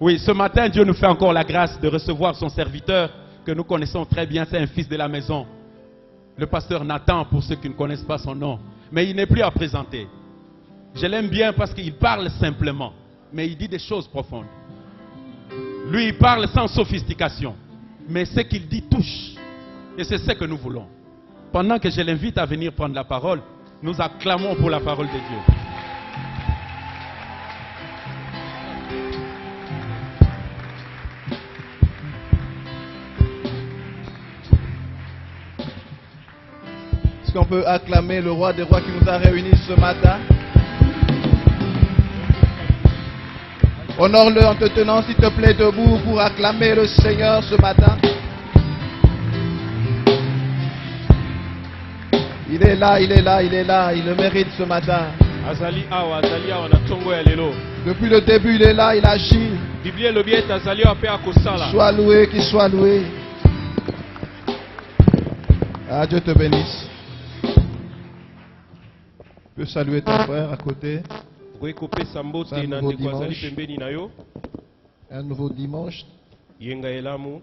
Oui, ce matin, Dieu nous fait encore la grâce de recevoir son serviteur que nous connaissons très bien. C'est un fils de la maison. Le pasteur Nathan, pour ceux qui ne connaissent pas son nom. Mais il n'est plus à présenter. Je l'aime bien parce qu'il parle simplement. Mais il dit des choses profondes. Lui, il parle sans sophistication. Mais ce qu'il dit touche. Et c'est ce que nous voulons. Pendant que je l'invite à venir prendre la parole, nous acclamons pour la parole de Dieu. Est-ce qu'on peut acclamer le roi des rois qui nous a réunis ce matin? Honore-le en te tenant, s'il te plaît, debout pour acclamer le Seigneur ce matin. Il est là, il est là, il est là, il le mérite ce matin. Depuis le début, il est là, il agit. Sois loué, qu'il soit loué. Ah, Dieu te bénisse. Tu peux saluer ton frère à côté. Un nouveau dimanche. Nous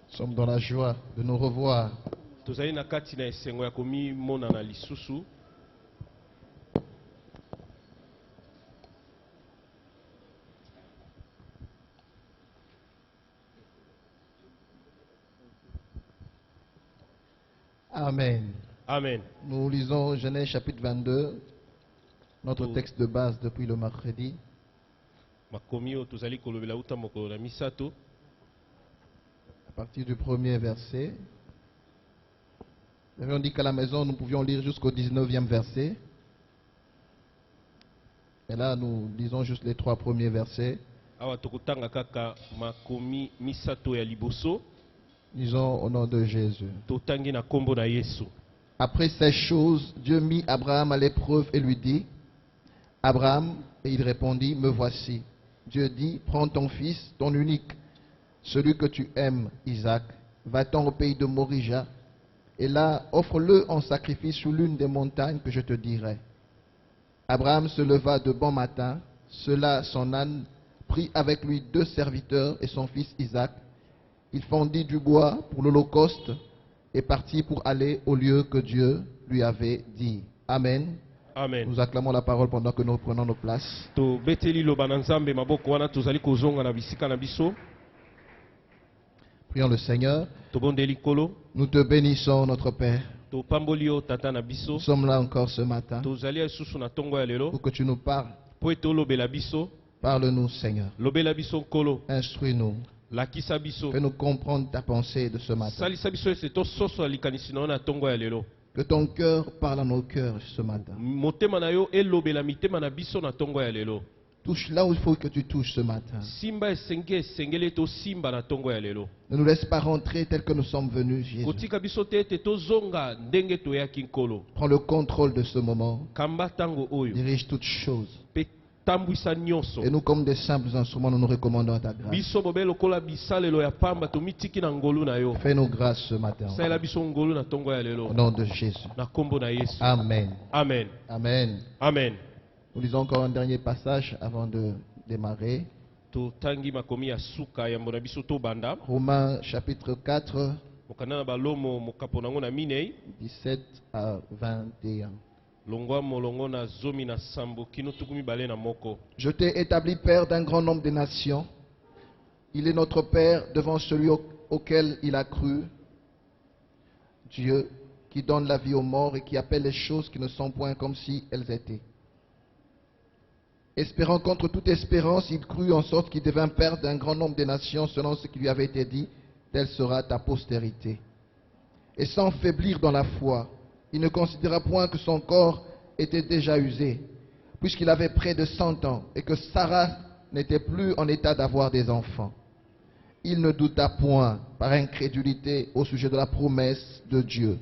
sommes dans la joie de nous revoir. Amen. Amen. Nous lisons Genèse chapitre 22, notre texte de base depuis le mercredi. À partir du premier verset. Nous avions dit qu'à la maison, nous pouvions lire jusqu'au 19e verset. Et là, nous lisons juste les 3 premiers versets. Lisons au nom de Jésus. Après ces choses, Dieu mit Abraham à l'épreuve et lui dit: Abraham, et il répondit: Me voici. Dieu dit: Prends ton fils, ton unique, celui que tu aimes, Isaac, va-t'en au pays de Morija, et là, offre-le en sacrifice sous l'une des montagnes que je te dirai. Abraham se leva de bon matin, sela son âne, prit avec lui 2 serviteurs et son fils Isaac. Il fendit du bois pour l'holocauste et partit pour aller au lieu que Dieu lui avait dit. Amen. Amen. Nous acclamons la parole pendant que nous prenons nos places. Prions le Seigneur. Nous te bénissons, notre Père. Nous sommes là encore ce matin pour que tu nous parles. Parle-nous, Seigneur. Instruis-nous. Fais-nous comprendre ta pensée de ce matin. Que ton cœur parle à nos cœurs ce matin. Touche là où il faut que tu touches ce matin. Ne nous laisse pas rentrer tel que nous sommes venus, Jésus. Prends le contrôle de ce moment. Dirige toutes choses. Et nous, comme des simples instruments, nous nous recommandons à ta grâce. Fais-nous grâce ce matin. Au nom de Jésus. Amen. Amen. Amen. Amen. Nous lisons encore un dernier passage avant de démarrer. Romains chapitre 4, 17 à 21. Je t'ai établi père d'un grand nombre de nations. Il est notre père devant celui auquel il a cru. Dieu qui donne la vie aux morts et qui appelle les choses qui ne sont point comme si elles étaient. Espérant contre toute espérance, il crut en sorte qu'il devint père d'un grand nombre de nations selon ce qui lui avait été dit, telle sera ta postérité. Et sans faiblir dans la foi, il ne considéra point que son corps était déjà usé, puisqu'il avait près de 100 ans et que Sarah n'était plus en état d'avoir des enfants. Il ne douta point par incrédulité au sujet de la promesse de Dieu,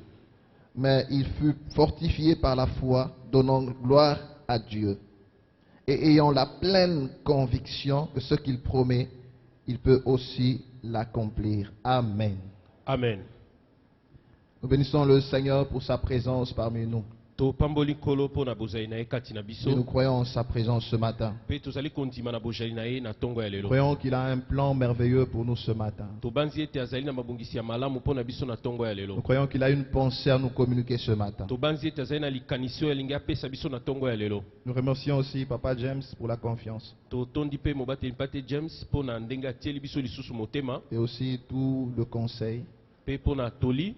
mais il fut fortifié par la foi, donnant gloire à Dieu, et ayant la pleine conviction que ce qu'il promet, il peut aussi l'accomplir. Amen. Amen. Nous bénissons le Seigneur pour sa présence parmi nous. topamboli nkolo mpona bozali na ye kati na Et biso nous croyons en sa présence ce matin. mpe tozali kondima na bozali na ye na ntongo ya Nous lelo croyons qu'il a un plan merveilleux pour nous ce matin. tobanzi ete azali na mabongisi ya malamu mpona biso na ntongo ya Nous lelo croyons qu'il a une pensée à nous communiquer ce matin. tobanzi ete azali na likanisi oyo alingi apesa biso na ntongo ya lelo Nous remercions aussi Papa James pour la confiance totondi mpe mobateli mpate james mpona ndenge atieli biso lisusu motema et aussi tout le conseil, mpe mpona toli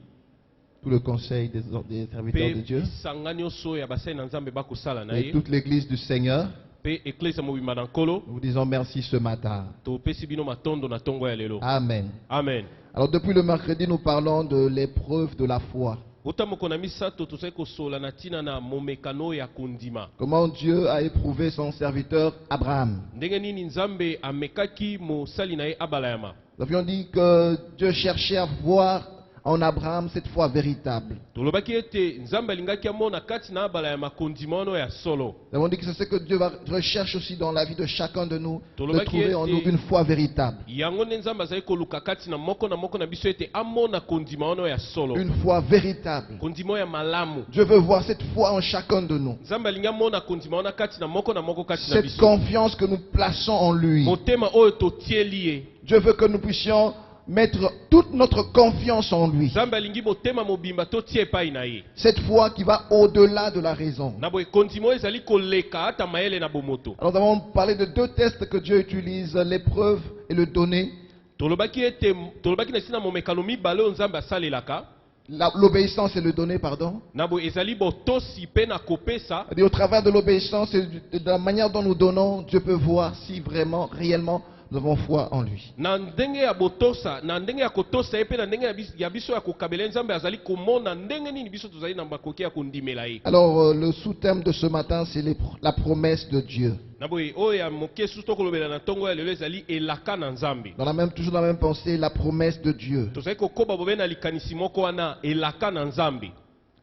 tout le conseil des serviteurs de mpe Dieu bisanga nyonso ya basali na nzambe bakosala na et ye toute l'église du Seigneur. mpe eklese ya mobimba na nkolo Nous vous disons merci ce matin. topesi bino matondo na ntongo ya lelo Amen. amen. Alors depuis le mercredi, nous parlons de l'épreuve de la foi. uta moko na misato tozali kosola na ntina na momekano ya kondima Comment Dieu a éprouvé son serviteur Abraham. ndenge nini nzambe amekaki mosali na ye abalayama. Nous avions dit que Dieu cherchait à voir en Abraham cette foi véritable. tolobaki ete nzambe alingaki amona kati na abalayama kondima wana ya solo. Nous avons dit que c'est ce que Dieu recherche aussi dans la vie de chacun de nous, de Tolobaki trouver en ete- nous une foi véritable. yango nde nzambe azali koluka kati na moko na biso ete amona kondima wana ya solo, Une foi véritable. kondima ya malamu. Dieu veut voir cette foi en chacun de nous. nzambe alingi amona kondima wana kati na moko kati na Cette biso, confiance que nous plaçons en lui. motema oyo totieli ye. Dieu veut que nous puissions mettre toute notre confiance en lui. nzambe alingi motema mobimba totie epai na ye. Cette foi qui va au-delà de la raison. na boye kondima oyo ezali koleka ata mayele na bomoto. Alors nous avons parlé de deux tests que Dieu utilise, l'épreuve et le donner. tolobaki na ntina momekano mibale oyo nzambe asalelaka. L'obéissance et le donner, pardon. na boye ezali botosi mpe na kopesa. Et au travers de l'obéissance et de la manière dont nous donnons, Dieu peut voir si vraiment, réellement, nous avons foi en lui. na ndenge ya botosa na ndenge ya kotosa ye mpe na ndenge ya biso ya kokabela nzambe azali komona ndenge nini biso tozali na makoki ya kondimela ye. Alors le sous-thème de ce matin, c'est la promesse de Dieu. na boye oyo ya moke susu tokolobela na ntongo ya lelo ezali elaka na nzambe. Toujours dans la même pensée, la promesse de Dieu. tozali kokoba bobe na likanisi moko wana elaka na nzambe.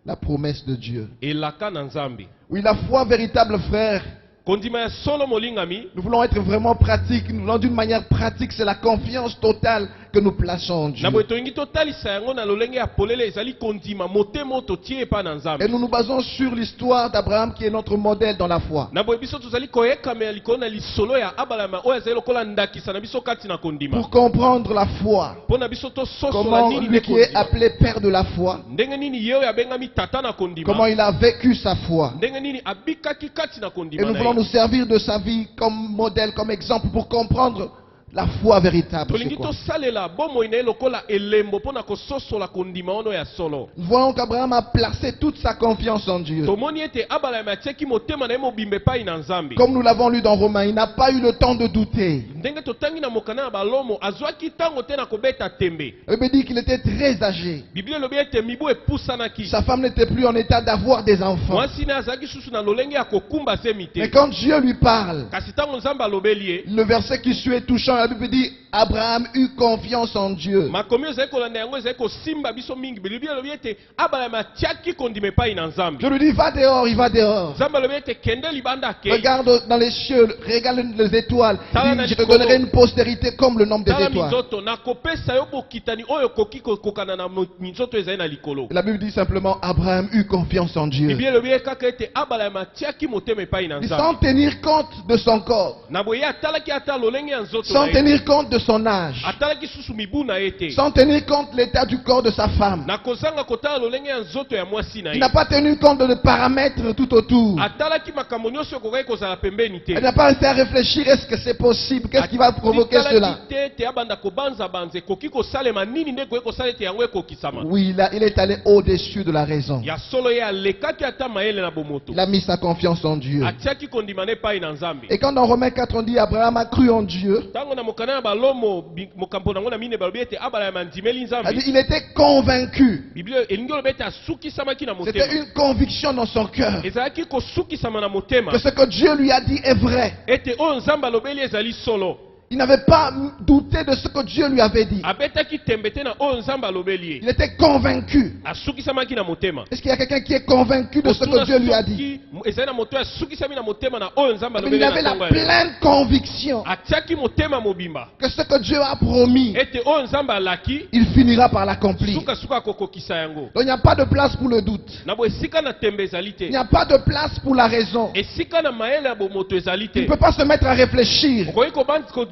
La promesse de Dieu. elaka na nzambe. Oui, la foi véritable, frère. kondima ya solo molingami. Nous voulons être vraiment pratiques. Nous voulons d'une manière pratique, c'est la confiance totale que nous plaçons en Dieu. na boye tolingi totalisa yango na lolenge ya polele ezali kondima motema oyo totie epa na nzambe. Et nous nous basons sur l'histoire d'Abraham qui est notre modèle dans la foi. na boye biso tozali koyekamela likolo na lisolo ya abalama oyo ezali lokola ndakisa na biso kati na kondima. Pour comprendre la foi. mpo na biso tososola Comment nini lui nde qui est kondima. appelé père de la foi, ndenge nini ye oyo abengami tata na kondima. comment il a vécu sa foi. ndenge nini abikaki kati na Et kondima nous na voulons ye. nous servir de sa vie comme modèle, comme exemple pour comprendre la foi véritable. c'est tolingi quoi. tosalela bomoi na ye lokola elembo mpo na kososola kondima ono ya solo. Nous voyons qu'Abraham a placé toute sa confiance en Dieu. tomoni ete abalama atiaki motema na ye mobimba epai na nzambe. Comme nous l'avons lu dans Romains, il n'a pas eu le temps de douter. ndenge totangi na mokanda ya balomo azwaki ntango te na kobeta tembe. La Bible dit qu'il était très âgé. biblia elobi ete mibu epusanaki. Sa femme n'était plus en état d'avoir des enfants. mwasi ne azalaki susu na lolenge ya kokumba semi te. Mais quand Dieu lui parle, kasi ntango nzambe alobeli ye, le verset qui suit est touchant. La Bible dit Abraham eut confiance en Dieu. makomi ezali kolanda yango ezali kosimba biso mingi. biblia elobi ete abalama atiaki kondima epai na nzambe. Je lui dis va dehors, il va dehors. nzambe alobi ete kende libanda akei. Regarde dans les cieux, regarde les étoiles. Tala Il na dit, je te likolo. donnerai une postérité comme le nombre des tala étoiles. minzoto nakopesa yo bokitani oyo okoki kokokana na minzoto ezali na likolo. Et la Bible dit simplement Abraham eut confiance en Dieu. biblia elobi ye kaka ete abalama atiaki motema epai na Et sans nzambe. tenir compte de son corps, na boye atalaki ata lolenge ya nzoto sans na ye. tenir compte de son âge, atalaki susu mibu na ye te. sans tenir compte de l'état du corps de sa femme. na kozanga kotala lolenge ya nzoto ya mwasi na Il ye. n'a pas tenu compte de paramètres tout autour. atalaki makambo nyonso ekokaki kozala pembeni te. Il n'a pas resté à réfléchir, est-ce que c'est possible? Qu'est-ce qui va provoquer cela? Atikalaki te ete abanda kobanza-banza ekoki kosalema nini nde ekoki kosala ete yango ekokisama. Oui, il est allé au-dessus de la raison. ya solo ye alekaki ata mayele na bomoto. Il a mis sa confiance en Dieu. atiaki kondima na epai na nzambe. Et quand dans Romains 4 on dit Abraham a cru en Dieu, ntango na mokanda ya balomo mokambo nango na mine balobi ete abalama ndimeli nzambe. il était convaincu. biblia elingi olobi ete asukisamaki na C'était motema. une conviction dans son cœur ezalaki kosukisama na motema que ce que Dieu lui a dit est vrai. ete oyo nzambe alobeli ezali solo. Il n'avait pas douté de ce que Dieu lui avait dit. abetaki tembe te na oyo nzambe alobeli ye Il était convaincu. asukisamaki na motema. Est-ce qu'il y a quelqu'un qui est convaincu de ce que Dieu lui a dit? ezali na moto oyo asukisami na motema na oyo nzambe Il alobeli avait na la ntongo ya lelo. pleine conviction atiaki motema mobimba que ce que Dieu a promis, ete oyo nzambe alaki il finira par l'accomplir. sukasuka akokokisa yango. Donc il n'y a pas de place pour le doute. na bo esika na tembe ezali Il n'y te, a pas de place pour la raison. esika na mayele ya bomoto ezali Il ne te. peut pas se mettre à réfléchir. okoki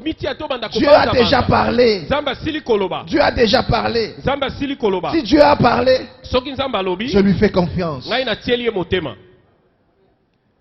komitia to banda Dieu a déjà kobanza parlé. nzambe asili koloba. Dieu a déjà parlé. nzambe asili koloba. Si Dieu a parlé, soki nzambe alobi je lui fais confiance. ngai natieli ye motema.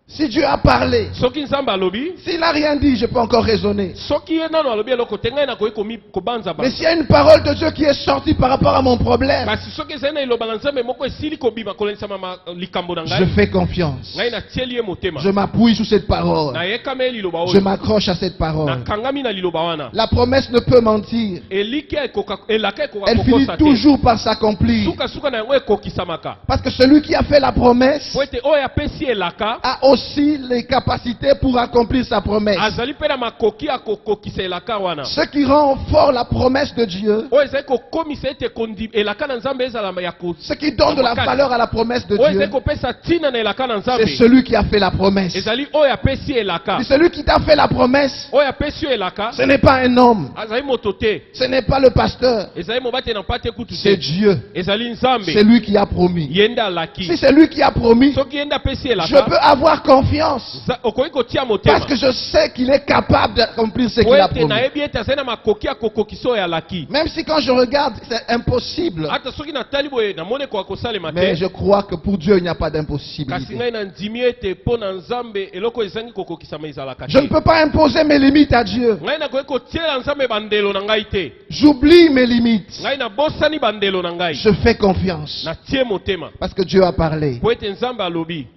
Si Dieu a parlé, soki nzambe alobi s'il n'a rien dit, je peux encore raisonner. soki ye nano alobi eloko te ngai nakoki kobanza Mais s'il y a une parole de Dieu qui est sortie par rapport à mon problème, kasi soki ezali na liloba na nzambe moko esili kobima kolenisama likambo na je ngai fais confiance. ngai natieli ye motema. Je m'appuie sur cette parole. nayekame liloba Je oyo m'accroche à cette parole. nakangami na liloba wana. La promesse ne peut mentir. eliki elaka ekoka Elle finit kokosa te. toujours par s'accomplir. sukasuka na yango ekokisamaka. Parce que celui qui a fait la promesse po ete oyo apesi elaka a aussi les capacités pour accomplir sa promesse. azali mpe na makoki ya kokokisa elaka wana. Ce qui rend fort la promesse de Dieu, oyo ezali kokomisa ete elaka na nzambe ezala ya ce qui donne de la valeur à la promesse de oyo Dieu, ezali kopesa ntina na elaka na nzambe c'est celui qui a fait la promesse. ezali oyo apesi elaka. Et celui qui t'a fait la promesse, oyo apesi yo elaka ce n'est pas un homme, azali moto te, ce n'est pas le pasteur, ezali mobate na mpa te kutu c'est te, Dieu. ezali nzambe. C'est lui qui a promis. ye nde alaki. Si c'est lui qui a promis, soki ye nde apesi je elaka peux avoir confiance. okoki kotia motema Parce que je sais qu'il est capable d'accomplir ce po qu'il a ete promis. nayebi ete azali na makoki ya kokokisa oyo alaki. Même si quand je regarde, c'est impossible. ata soki natali boye namoni ekoka kosalema Mais te, je crois que pour Dieu, il n'y a pas kasi d'impossibilité. ngai nandimi ete mpo na nzambe eloko ezangi kokokisama ezalaka Je ne te. peux pas imposer mes limites à Dieu. ngai nakoki kotiela nzambe bandelo na ngai te, J'oublie mes limites. ngai nabosani bandelo na ngai, Je fais confiance. natie motema Parce que Dieu a parlé. po ete nzambe alobi.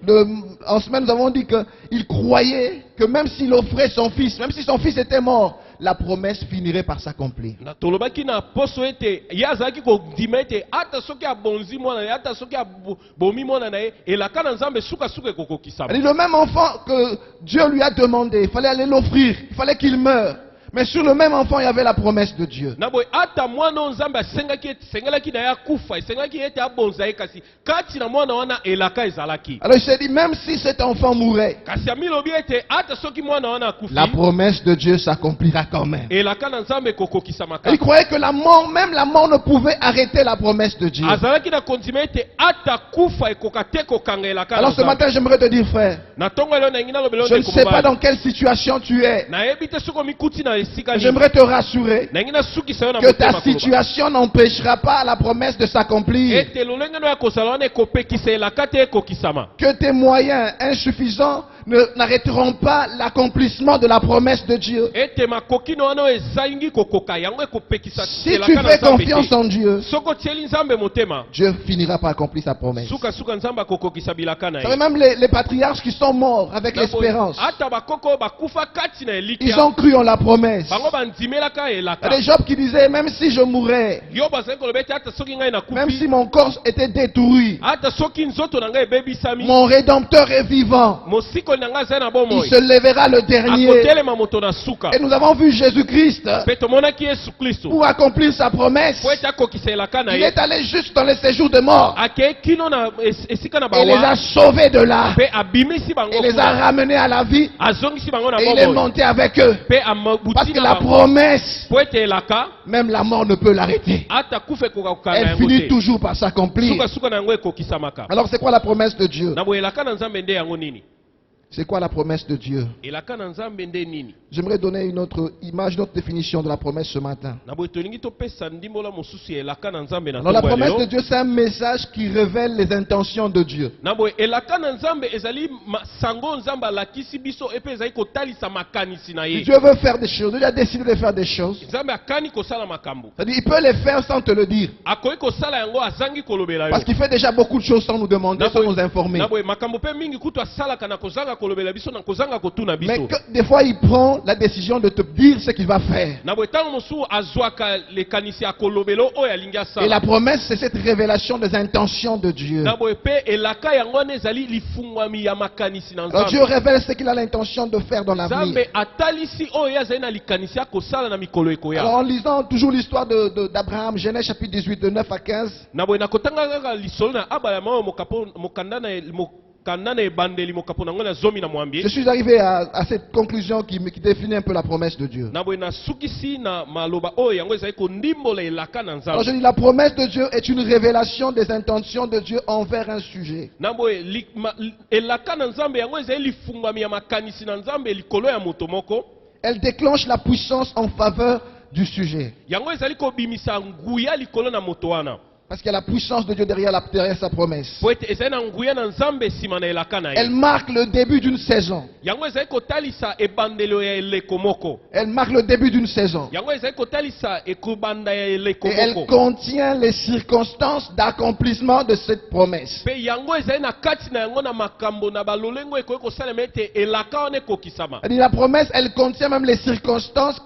En semaine, nous avons dit qu'il croyait que même s'il offrait son fils, même si son fils était mort, la promesse finirait par s'accomplir. na tolobaki na poso ete ye azalaki kondima ete ata soki abonzi mwana na ye, ata soki abomi mwana na ye, elaka na nzambe sukasuka ekokokisama. Et le même enfant que Dieu lui a demandé, il fallait aller l'offrir, il fallait qu'il meure. Mais sur le même enfant, il y avait la promesse de Dieu. na boye ata mwana oyo nzambe asengelaki na ye akufa, esengelaki ete abonza ye, kasi kati na mwana wana elaka ezalaki. Alors il s'est dit, même si cet enfant mourait, kasi amilobi ete ata soki mwana wana akufi, la promesse de Dieu s'accomplira quand même. elaka na nzambe ekokokisamaka. Et il croyait que la mort, même la mort ne pouvait arrêter la promesse de Dieu. azalaki na kondima ete ata kufa ekoka te kokanga elaka na Alors ce nzambe. matin, j'aimerais te dire, frère, na ntongo eleo na ingi nalobela je ne sais pas dans quelle situation tu es. nayebi te soki omikuti na esika nini. J'aimerais te rassurer na ingi nasukisa yo na que ta motema koloba. situation n'empêchera pas la promesse de s'accomplir. ete lolenge no ya kozala wana ekopekisa elaka te ekokisama. Que tes moyens insuffisants n'arrêteront pas l'accomplissement de la promesse de Dieu. ete makoki no wana oyo ezangi kokoka yango ekopekisa Si tu elaka na fais nzambe confiance te. en Dieu, soki otieli nzambe motema, Dieu finira par accomplir sa promesse. sukasuka nzambe akokokisa bilaka na Vous savez, ye. même les patriarches qui sont morts avec l'espérance, ata bakoko oyo bakufa kati na ils elikya, ont cru en la promesse. bango bandimelaka Il y a elaka. des Job qui disaient, même si je mourrais, yo bazali koloba ete ata soki ngai même si nakufi, mon corps était détruit, ata soki nzoto na ngai ebebisami, mon Rédempteur est vivant. mosikoli na ngai azali na Il bomoi, se lèvera le dernier. akotelema moto na suka. Et nous avons vu Jésus-Christ, mpe tomonaki yesu kristo pour accomplir sa promesse, po ete akokisa elaka na il ye, est allé juste dans les séjours de mort akei kino na esika na et les a bawa, sauvés de là. mpe abimisi bango Il les a kuna, ramenés à la vie azongisi bango na et il est bomoi, monté avec eux. mpe Parce que abuti la na bango, promesse, po ete elaka même la mort ne peut l'arrêter. ata kufa ekoka kokanga Elle yango finit te, toujours par s'accomplir. sukasuka na yango ekokisamaka. Alors c'est quoi la promesse de Dieu? na boye elaka na nzambe nde yango nini? C'est quoi la promesse de Dieu? elaka na nzambe nde nini? J'aimerais donner une autre image, une autre définition de la promesse ce matin. na boye tolingi topesa ndimbola mosusu ya elaka na nzambe na Alors la ntongo ya promesse de lelo. Dieu, c'est un message qui révèle les intentions de Dieu. na boye elaka na nzambe ezali sango nzambe alakisi biso epe ezali kotalisa makanisi na Si ye. Dieu veut faire des choses, Dieu a décidé de faire des choses. nzambe akani kosala makambo, C'est-à-dire, il peut les faire sans te le dire. akoki kosala yango azangi kolobela yo. Parce qu'il fait déjà beaucoup de choses sans nous demander, sans nous informer. na boye makambo mpe mingi kutu asalaka na kozanga kolobela biso na kozanga kotuna biso. Mais des fois, il prend la décision de te dire ce qu'il va faire. Na boetango mosu azwaka lekanisi ya kolobelo oyo alingi Et asala. la promesse, c'est cette révélation des intentions de Dieu. Na boepe elaka yango wana ezali lifungwami ya makanisi na Alors Dieu Nzambe. révèle ce qu'il a l'intention de faire dans l'avenir. Nzambe atalisi oyo azali na likanisi ya kosala na mikolo ekoya. Alors en lisant toujours l'histoire d'Abraham, Genèse chapitre 18 de 9 à 15, Na boye nakotanga kaka lisolo na Abraham oyo mokanda na ebandeli mokapo nango na zomi na mwambi. je suis arrivé à cette conclusion qui définit un peu la promesse de Dieu. Na boye nasukisi na maloba oyo yango ezali kondimbola elaka na Alors je Nzambe. dis la promesse de Dieu est une révélation des intentions de Dieu envers un sujet. Na boye elaka na Nzambe yango ezali lifungwami ya makanisi na Nzambe likolo ya moto moko. Elle déclenche la puissance en faveur du sujet. Yango ezali kobimisa nguya likolo na moto wana. Parce qu'il y a la puissance de Dieu derrière sa promesse. Po ete ezali na nguya na Nzambe sima na elaka na Elle ye. marque le début d'une saison. Yango ezali kotalisa ebandelo ya eleko moko. Elle marque le début d'une saison. Yango ezali kotalisa ekobanda ya eleko Et elle moko. contient les circonstances d'accomplissement de cette promesse. Pe yango ezali na kati na yango na makambo na balolengo ekoki kosalema ete elaka wana ekokisama. C'est-à-dire la promesse, elle contient même les circonstances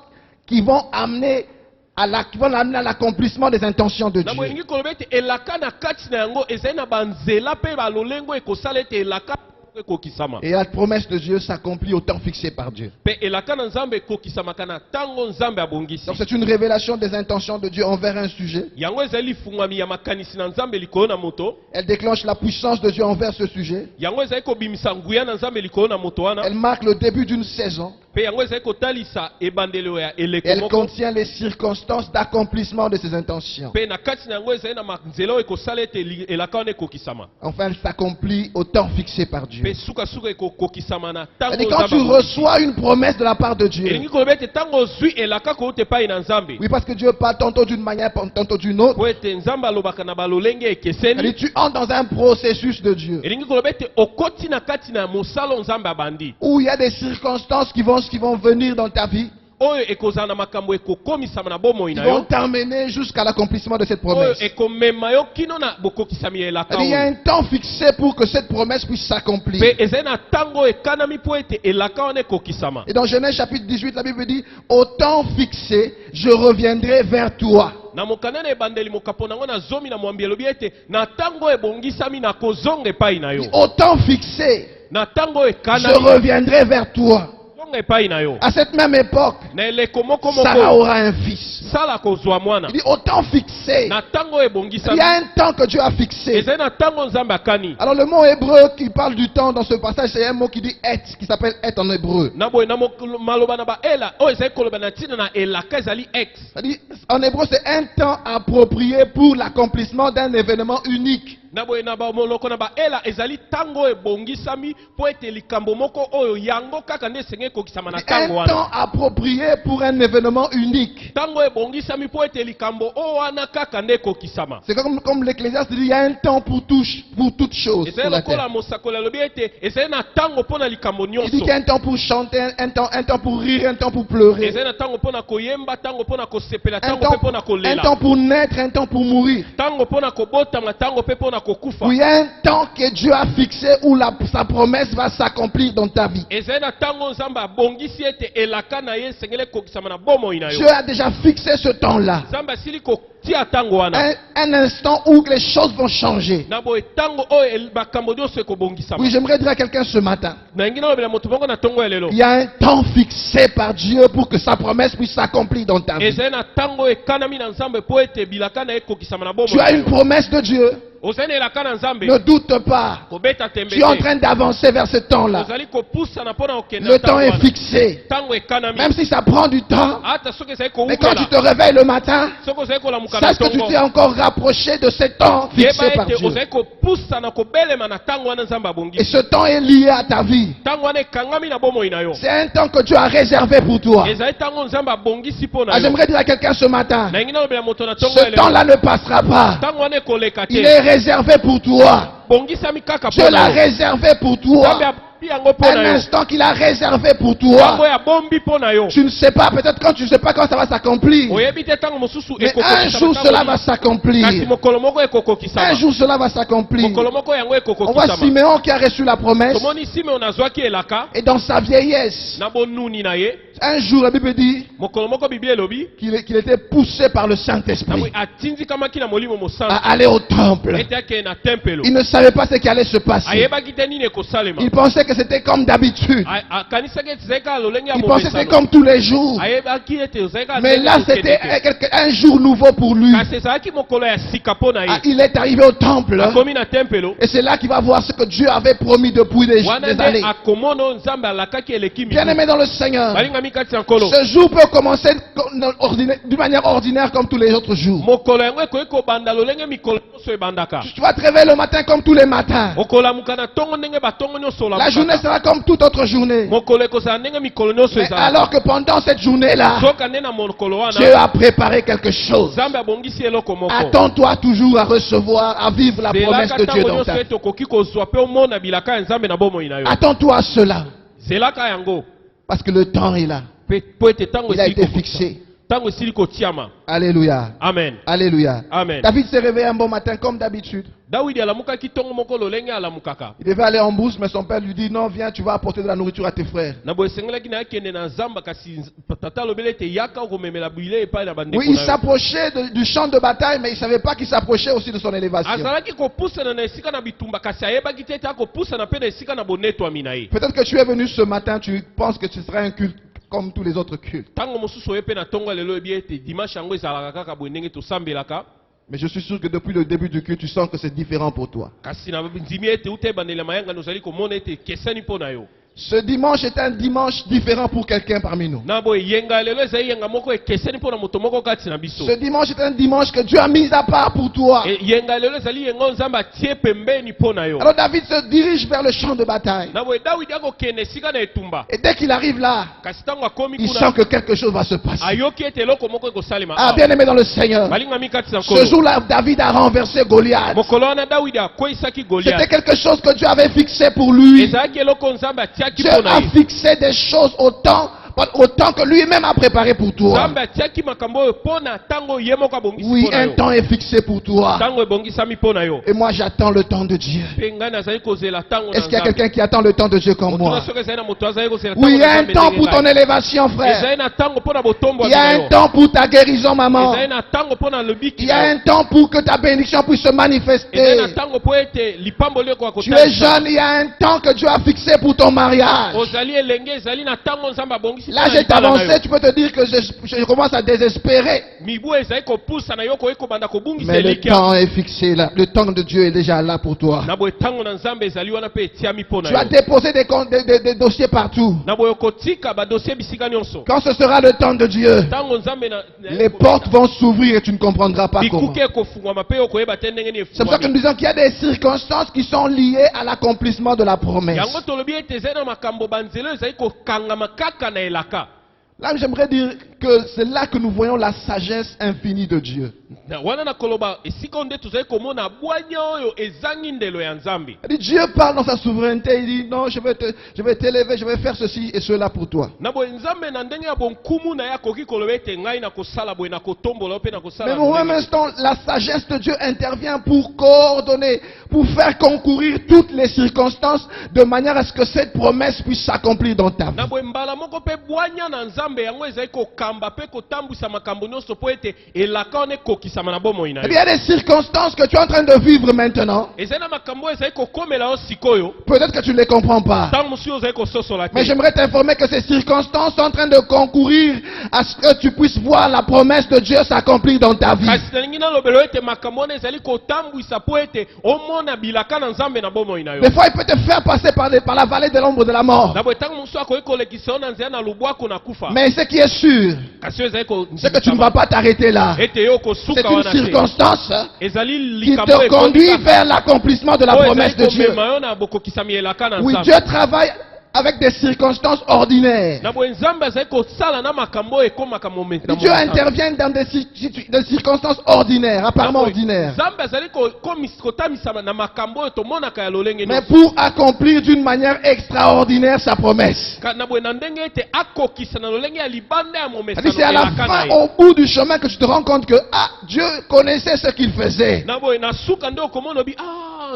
qui vont amener à l'accomplissement des intentions de Na Dieu. bolingi koloba ete elaka na kati na yango ezali na banzela pe balolengo ekosala ete elaka ekokisama. Et la promesse de Dieu s'accomplit au temps fixé par Dieu. Pe elaka na Nzambe ekokisamaka na ntango Nzambe abongisi. Donc c'est une révélation des intentions de Dieu envers un sujet. Yango ezali lifungwami ya makanisi na Nzambe likolo na moto. Elle déclenche la puissance de Dieu envers ce sujet. Yango ezali kobimisa nguya na Nzambe likolo na moto wana. Elle marque le début d'une saison. Pe yango ezali kotalisa ebandelo ya eleko Elle moko. contient les circonstances d'accomplissement de ses intentions. Pe na kati na yango ezali na manzela oyo ekosala ete elaka wana ekokisama. Enfin, elle s'accomplit au temps fixé par Dieu. Pe sukasuka ekokisama na ntango C'est-à-dire quand tu Nzambe reçois une promesse de la part de Dieu. elingi koloba ete ntango ozwi elaka kouta epai na Nzambe. Oui, parce que Dieu parle tantôt d'une manière, tantôt d'une autre. Po ete Nzambe alobaka na balolenge ekeseni. C'est-à-dire tu entres dans un processus de Dieu. Elingi koloba ete okoti na kati na mosala Nzambe abandi. Où il y a des circonstances qui vont venir dans ta vie. Oyo ekozala na makambo ekokomisama na bomoi Qui na vont yo. t'emmener jusqu'à l'accomplissement de cette Oyo promesse. ekomema yo kino na bokokisami ya elaka C'est-à-dire, il y a oyo. un temps fixé pour que cette promesse puisse s'accomplir. Pe ezali na ntango ekanami po ete elaka wana ekokisama. Et dans Genèse chapitre 18, la Bible dit, au temps fixé, je reviendrai vers toi. Na mokanda na ebandeli mokapo nango na zomi na mwambi elobi ete na ntango ebongisami na kozonga epai na yo. Au temps fixé, Na ntango je ekanami reviendrai vers toi. zonga epai na yo. À cette même époque, Na eleko moko Sarah moko aura un fils. sala kozwa mwana. Il dit, au temps fixé. Na ntango Il ebongisami y a un temps que Dieu a fixé. ezali na ntango Nzambe akani. Alors le mot hébreu qui parle du temps dans ce passage, c'est un mot qui dit et, qui s'appelle et en hébreu. Na boye na maloba na baela oyo ezali koloba na ntina na elaka ezali ex. C'est-à-dire, en hébreu, c'est un temps approprié pour l'accomplissement d'un événement unique. Na boye na moloko na baela ezali ntango ebongisami po ete likambo moko oyo yango kaka nde esengeli kokisama na ntango Un wana. temps approprié pour un événement unique. Ntango ebongisami po ete likambo oyo wana kaka nde ekokisama. C'est comme l'Ecclésiaste dit, il y a un temps pour toute chose sur Ezali la lokola terre. mosakoli alobi ete ezali na ntango mpo na likambo Il dit nyonso. qu'il y a un temps pour chanter, un temps pour rire, un temps pour pleurer. Ezali na ntango mpo na koyemba, ntango mpo na kosepela, Un ntango mpe mpo na un kolela. temps pour naître, un temps pour mourir. Ntango mpo na kobotama, ntango mpe mpo na kokufa. Oui, il y a un temps que Dieu a fixé où sa promesse va s'accomplir dans ta vie. ezali na ntango Nzambe abongisi ete elaka na ye esengeli ekokisama na bomoi na yo. Dieu a déjà fixé ce temps-là. Nzambe asili kotia ntango wana. Un instant où les choses vont changer. Na boye ntango oyo makambo nyonso ekobongisama. Oui, j'aimerais dire à quelqu'un ce matin. nalingi nalobela moto moko na ntongo ya lelo. Il y a un temps fixé par Dieu pour que sa promesse puisse s'accomplir dans ta vie. ezali na ntango ekanami na Nzambe po ete bilaka na ye ekokisama na bomoi Tu na as yo. une promesse de Dieu. ozali na elaka na Nzambe. Ne doute pas. kobeta tembe Tu es en te. train d'avancer vers ce temps-là. ozali kopusana mpo na kokende Le temps est fixé. ntango ekanami. Même si ça prend du temps. ata soki ezali Mais quand tu te kowumela réveilles le matin, soki ozali kolamuka na sache que tu ntongo t'es encore rapproché de ce temps fixé yeba par ete Dieu. ozali kopusana kobelema na ntango wana Nzambe Et abongisi. ce temps est lié à ta vie. ntango wana ekangami na bomoi na yo. C'est un temps que Dieu a réservé pour toi. ezali ntango Nzambe abongisi mpo na Ah, yo. j'aimerais dire à quelqu'un ce matin, nalingi nalobela moto na ntongo ya ce lelo. temps-là ne passera pas. ntango wana ekoleka Il te. est réservé pour toi. bongisami kaka Dieu mpo l'a na yo. réservé pour Nzambe toi. Un instant qu'il a réservé pour toi. Tu ne sais pas, peut-être quand tu ne sais pas quand ça va s'accomplir. Mais un jour cela va s'accomplir. Un jour cela va s'accomplir. On voit Siméon qui a reçu la promesse. Et dans sa vieillesse, un jour la Bible dit qu'il était poussé par le Saint-Esprit à aller au temple. Il ne savait pas ce qui allait se passer. Il pensait que c'était comme d'habitude. Il pensait que c'était comme tous les jours. Mais là c'était un jour nouveau pour lui. Il est arrivé au temple. Et c'est là qu'il va voir ce que Dieu avait promis depuis des années. Bien aimé dans le Seigneur, ce jour peut commencer d'une manière ordinaire comme tous les autres jours. Tu vas te réveiller le matin comme tous les matins. La journée sera comme toute autre journée. Mais alors que pendant cette journée-là, Dieu a préparé quelque chose. Attends-toi toujours à recevoir, à vivre la promesse de Dieu dans ta vie. Attends-toi à cela. Parce que le temps est là. Il a été fixé. Alléluia. Amen. Alléluia. Amen. David s'est réveillé un bon matin comme d'habitude. Il devait aller en bourse, mais son père lui dit non, viens, tu vas apporter de la nourriture à tes frères. Oui, il s'approchait du champ de bataille, mais il ne savait pas qu'il s'approchait aussi de son élévation. Peut-être que tu es venu ce matin, tu penses que ce sera un culte comme tous les autres cultes. Mais je suis sûr que depuis le début du culte, tu sens que c'est différent pour toi. Ce dimanche est un dimanche différent pour quelqu'un parmi nous. Ce dimanche est un dimanche que Dieu a mis à part pour toi. Alors David se dirige vers le champ de bataille. Et dès qu'il arrive là, il sent que quelque chose va se passer. Ah, bien aimé dans le Seigneur, ce jour-là, David a renversé Goliath. C'était quelque chose que Dieu avait fixé pour lui. Dieu a fixé des choses autant que lui-même a préparé pour toi. Oui, un temps est fixé pour toi. Et moi j'attends le temps de Dieu. Est-ce qu'il y a quelqu'un qui attend le temps de Dieu comme moi? Oui, il y a un temps pour ton élévation, frère. Il y a un temps pour ta guérison, maman. Il y a un temps pour que ta bénédiction puisse se manifester. Tu es jeune, il y a un temps que Dieu a fixé pour ton mariage. Là, j'ai avancé, tu peux te dire que je commence à désespérer. Mais le temps est fixé là. Le temps de Dieu est déjà là pour toi. Tu as déposé des dossiers partout. Quand ce sera le temps de Dieu, les portes vont s'ouvrir et tu ne comprendras pas comment. C'est pour ça que nous disons qu'il y a des circonstances qui sont liées à l'accomplissement de la promesse. Là, j'aimerais dire que c'est là que nous voyons la sagesse infinie de Dieu. Dieu parle dans sa souveraineté, il dit non, je vais t'élever, je vais faire ceci et cela pour toi. Mais au même instant, la sagesse de Dieu intervient pour coordonner, pour faire concourir toutes les circonstances de manière à ce que cette promesse puisse s'accomplir dans ta vie. Il y a des circonstances que tu es en train de vivre maintenant. Peut-être que tu ne les comprends pas. Mais j'aimerais t'informer que ces circonstances sont en train de concourir à ce que tu puisses voir la promesse de Dieu s'accomplir dans ta vie. Des fois, il peut te faire passer par la vallée de l'ombre de la mort. Mais ce qui est sûr, c'est que tu ne vas pas t'arrêter là. C'est une circonstance qui te conduit vers l'accomplissement de la promesse de Dieu. Oui, Dieu travaille avec des circonstances ordinaires. Na boye nzambe azali kosala na makambo ekomaka momenta. Dieu intervient dans des circonstances ordinaires, apparemment ordinaires. Nzambe azali kotamisa na makambo oyo tomonaka ya lolenge Mais nyonso. pour accomplir d'une manière extraordinaire sa promesse. Na boye na ndenge ete akokisa na lolenge ya libanda ya momesano. C'est à la fin, au bout du chemin, que tu te rends compte que Dieu connaissait ce qu'il faisait. Na boye na suka nde okomona obi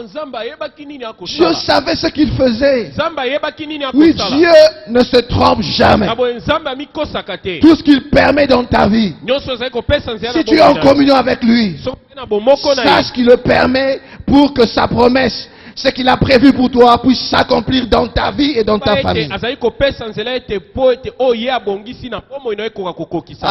nzambe ayebaki nini Dieu akosala. savait ce qu'il faisait. Nzambe ayebaki nini Oui, akosala. Dieu ne se trompe jamais. Na boye nzambe amikosaka te. Tout ce qu'il permet dans ta vie, Nyonso ezali kopesa nzela na si tu es en communion avec lui, soki na bomoko na ye. sache qu'il le permet pour que sa promesse, ce qu'il a prévu pour toi, puisse s'accomplir dans ta vie et dans ta famille. Azali kopesa nzela ete po ete oye abongisi na pomo ino ekoka kokokisa.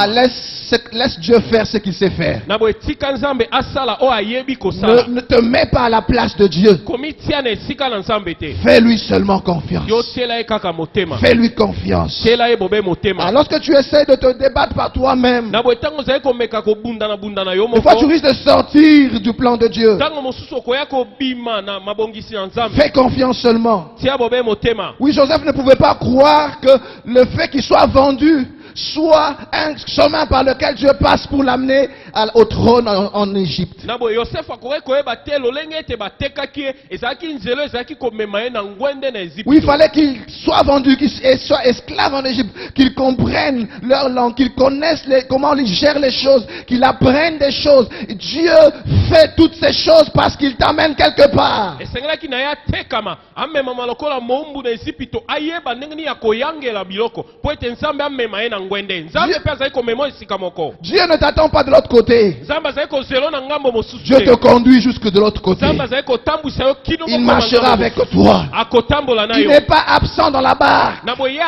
Laisse Dieu faire ce qu'il sait faire. Na boye tika nzambe asala o ayebi kosala. Ne te mets pas à la place de Dieu. Komi tia na esika na nzambe te. Fais-lui seulement confiance. Yo tela ye kaka motema. Fais-lui confiance. Tela ye bobe motema. Lorsque tu essaies de te débattre par toi-même, Na boye tango zali komeka kobundana bundana yo des fois tu moko. risques de sortir du plan de Dieu. Tango mosusu okoya kobima na mabongisi na nzambe. Fais confiance seulement. Tia bobe motema. Oui, Joseph ne pouvait pas croire que le fait qu'il soit vendu soit un chemin par lequel Dieu passe pour l'amener au trône en Égypte. Na boye Yosef akoki koyeba te lolenge ete batekaki ye ezalaki nzelo ezalaki komema ye na ngwende na Égypte. Oui, il fallait qu'il soit vendu, qu'il soit esclave en Égypte, qu'il comprenne leur langue, qu'il connaisse comment ils gèrent les choses, qu'il apprenne des choses. Dieu fait toutes ces choses parce qu'il t'amène quelque part. Esengelaki na ye atekama amemama lokola moumbu na Égypte ayeba ndenge nini ya koyangela biloko po ete nzambe amema ye na ngwende. Nzambe mpe azali komema esika moko. Dieu ne t'attend pas de l'autre côté. Nzambe azali kozelo na ngambo mosusu. Dieu te conduit jusque de l'autre côté. Nzambe azali kotambwisa yo kino Il marchera avec toi. akotambola na Il yo. n'est pas absent dans la barque. Na boye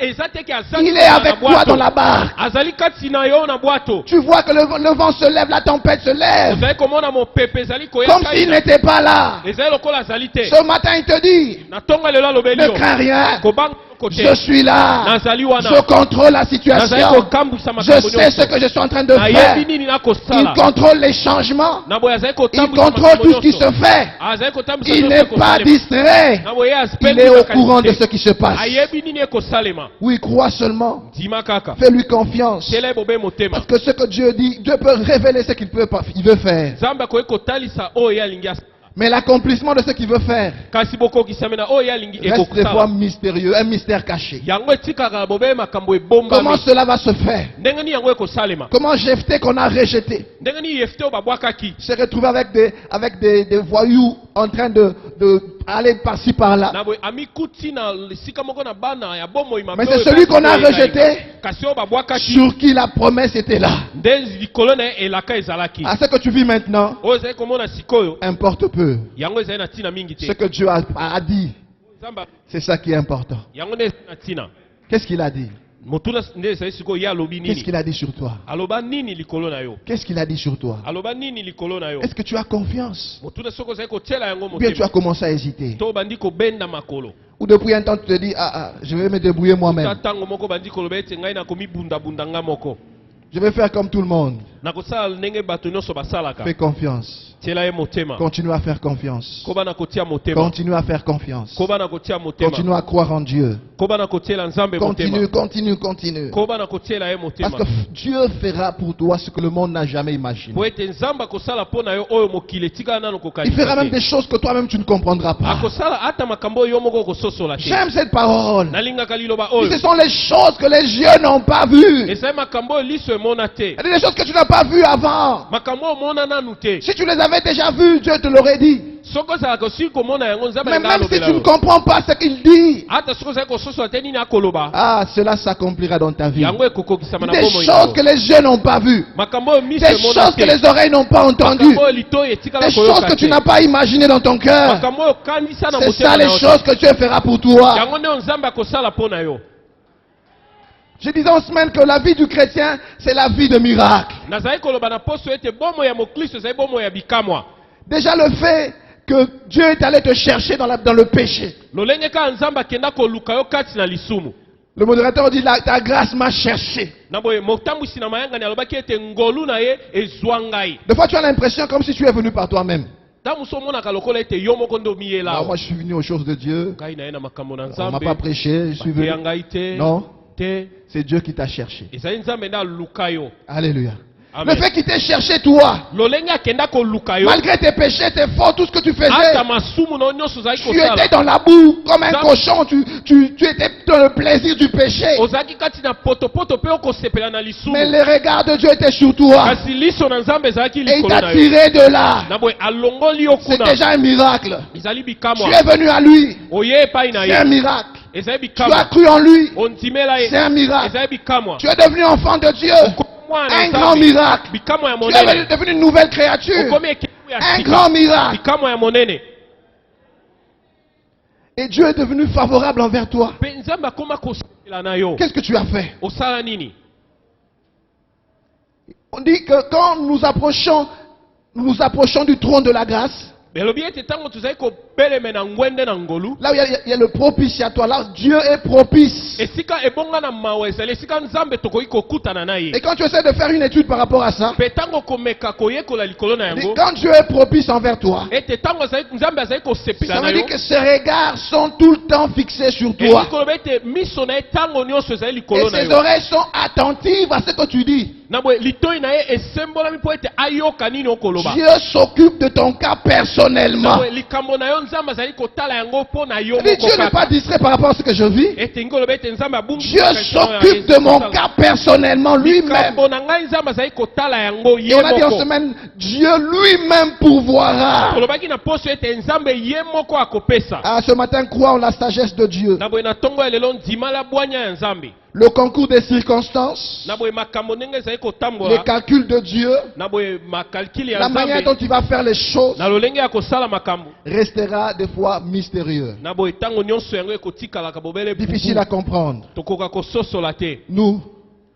eza teke azali Il est avec toi dans la barque. azali kati na yo na bwato. Tu vois que le vent se lève, la tempête se lève. Ozali komona mopepe ezali koya Comme s'il n'était pas là. ezali lokola azali te. Ce matin, il te dit, Na tonga lelo alobeli ne yo. crains rien. Kobanga kote. Je suis là. Nazali wana. Je contrôle la Nazali situation. kokambwisa Je makambo sais ce que je suis en train de faire. nayebi nini Il nakosala. contrôle les changements. Na boye azali Il kotambwisa contrôle tout ce qui nyonso. se fait. Azali kotambwisa Il nyonso n'est pas ekosalema. distrait. Na boye Il est au courant de ce qui se passe. ayebi nini ekosalema. Oui, crois seulement. Ndima kaka. Fais-lui confiance. Tela bobe motema. Parce que ce que Dieu dit, Dieu peut révéler ce qu'il veut faire. Nzambe akoki kotalisa oyo ye alingi asala. Mais l'accomplissement de ce qu'il veut faire Kasi bokokisami na oyo ye alingi reste des fois ekokosala. mystérieux, un mystère caché. Yango etikaka bobe makambo Comment ebombami. cela va se faire? Ndenge nini yango ekosalema. Comment Jephthé qu'on a rejeté Ndenge nini Yefte oyo babwakaki. s'est retrouvé avec des voyous en train de aller par-ci par-là. Na boye amikuti na esika moko na bana ya bomoi mabe. Mais c'est oyo celui basi qu'on a oyo rejeté kasi oyo babwakaki. sur qui la promesse était là. Nde likolo na ye elaka ezalaki. À ce que tu vis maintenant, Oyo ezali komona sikoyo. importe peu. Yango ezali na tina mingi Ce te. que Dieu a dit, Nzambe c'est ça qui est important. yango nde ezali na tina. Qu'est-ce qu'il a dit? Motuna nde ezali sikoyo ye alobi Qu'est-ce nini. qu'il a dit sur toi? Aloba nini likolo na yo. Qu'est-ce qu'il a dit sur toi? Aloba nini likolo na yo. Est-ce que tu as confiance? Motuna soko ezali kotiela yango Ou bien tu as motema. commencé à hésiter? To bandi kobenda makolo. Ou depuis un temps tu te dis, je vais me débrouiller moi-même. Ta tango moko bandi koloba ete ngai nakomibunda-bunda nga moko. Je vais faire comme tout le monde. Nakosala ndenge bato nyonso basalaka. Fais confiance. Tiela ye motema. Continue à faire confiance. Koba na kotia motema. Continue à faire confiance. Koba na kotia motema. Continue à croire en Dieu. Koba na kotiela nzambe Continue, motema. continue. Koba na kotiela ye Parce motema. que Dieu fera pour toi ce que le monde n'a jamais imaginé. Po ete nzambe akosala mpo na yo oyo mokili etikala nano Il fera kokanisa même te. des choses que toi-même tu ne comprendras pas. Akosala ata makambo oyo yo moko okososola te. J'aime cette parole. Nalingaka liloba Ce oyo. sont les choses que les yeux n'ont pas vues. Ezali makambo oyo liso emona te. Il y a des choses que tu n'as pas vues avant. Makambo oyo omona nanu te. Si tu les avais déjà vues, Dieu te l'aurait dit. Soki ozalaka osili komona yango nzambe Mais alinga même si alobela tu ne yo. comprends pas ce qu'il dit, Ata soki ozali kososola te nini akoloba. cela s'accomplira dans ta vie. Yango ekokokisama na Des bomoi choses na que yo. les yeux n'ont pas vues. Makambo oyo miso Des emona choses que te. les oreilles n'ont pas entendues. Makambo oyo litoi etikala Des choses koyoka que tu te. n'as pas imaginées dans ton cœur. Makambo oyo okandisa na C'est motema ça na les yo te. choses que Dieu fera pour toi. Yango nde nzambe akosala mpo na yo. Je disais en semaine que la vie du chrétien, c'est la vie de miracle. Nazali koloba na poso ete bomoi ya mokristo ezali bomoi ya bikamwa. Déjà le fait que Dieu est allé te chercher dans le péché. Lolenge kaka nzambe akenda koluka yo kati na lisumu. Le modérateur dit, ta grâce m'a cherché. Na boye motambwisi na mayangani alobaki ete ngolu na ye ezwa ngai. Des fois tu as l'impression comme si tu es venu par toi-même. ntango mosusu omonaka lokola ete yo moko nde omiyela Non, awa moi je suis venu aux choses de Dieu. ngai naye na makambo na On m'a nzambe pas prêché, je suis bateya venu. ngai te Non, te c'est Dieu qui t'a cherché. ezali nzambe nde aluka yo Alléluia. Amen. Le fait qu'il t'ait cherché toi, lolenge akenda koluka yo malgré tes péchés, tes fautes, tout ce que tu faisais, ata masumu na yo nyonso ozalaki tu étais kosala dans la boue comme un Ça- cochon, tu étais dans le plaisir du péché. ozalaki kati na potopoto mpe okosepela na lisumu Mais le regard de Dieu était sur toi kasi liso na nzambe ezalaki et il likolo t'a na yo tiré de là. na boye alongoli yo C'est kuna déjà un miracle. ezali Tu bikamwa es venu à lui, oye epai na c'est un ye miracle. ezali Tu as bikamwa cru en lui, ondimela c'est ye un miracle. ezali bikamwa Tu es devenu enfant de Dieu, Mwana na un Nzambe, grand miracle. bikamwa ya Tu es monene devenu une nouvelle créature, okomi ekeko ya un sika grand miracle. bikamwa ya monene Et Dieu est devenu favorable envers toi. mpe nzambe akoma kosepela na yo Qu'est-ce que tu as fait? osala nini On dit que quand nous nous approchons du trône de la grâce, belobi ete ntango tozali kobeleme na ngwende na ngolu là où il y a le propitiatoire, là Dieu est propice. esika ebonga na mawa ezali esika nzambe tokoki kokutana na ye Et quand tu essaies de faire une étude par rapport à ça, mpe ntango komeka koyekola likolo na yango quand Dieu est propice envers toi, ete ntango nzambe azali ça kosepela na veut yo dire que ses regards sont tout le temps fixés sur toi. elikoloba ete miso na ye ntango nyonso ezali Et likolo na ses yo oreilles sont attentives à ce que tu dis. na boye litoi na ye esembolami mpo ete ayoka nini okoloba Dieu s'occupe de ton cas na personnellement. boye likambo na yo nzambe azali kotala yango mpo na yo Et moko Dieu n'est pas kaka distrait par rapport à ce que je vis. ete ngi oloba ete nzambe Dieu s'occupe de mon cas personnellement lui-même. likambo na ngai nzambe azali kotala yango Et ye on a dit en moko semaine, Dieu lui-même pourvoira. tolobaki na poso ete nzambe ye moko akopesa Ah, ce matin, crois en la sagesse de Dieu. na boye na ntongo ya lelo ndima la bwanya ya nzambe Le concours des circonstances, na boye makambo ndenge ezali les kotambola calculs de Dieu, na boye makalkili ya la manière dont nzambe il va faire les choses na lolenge ya kosala makambo restera des fois mystérieux, na boye ntango nyonso yango ekotikalaka bobele difficile à comprendre. tokoka kososola te Nous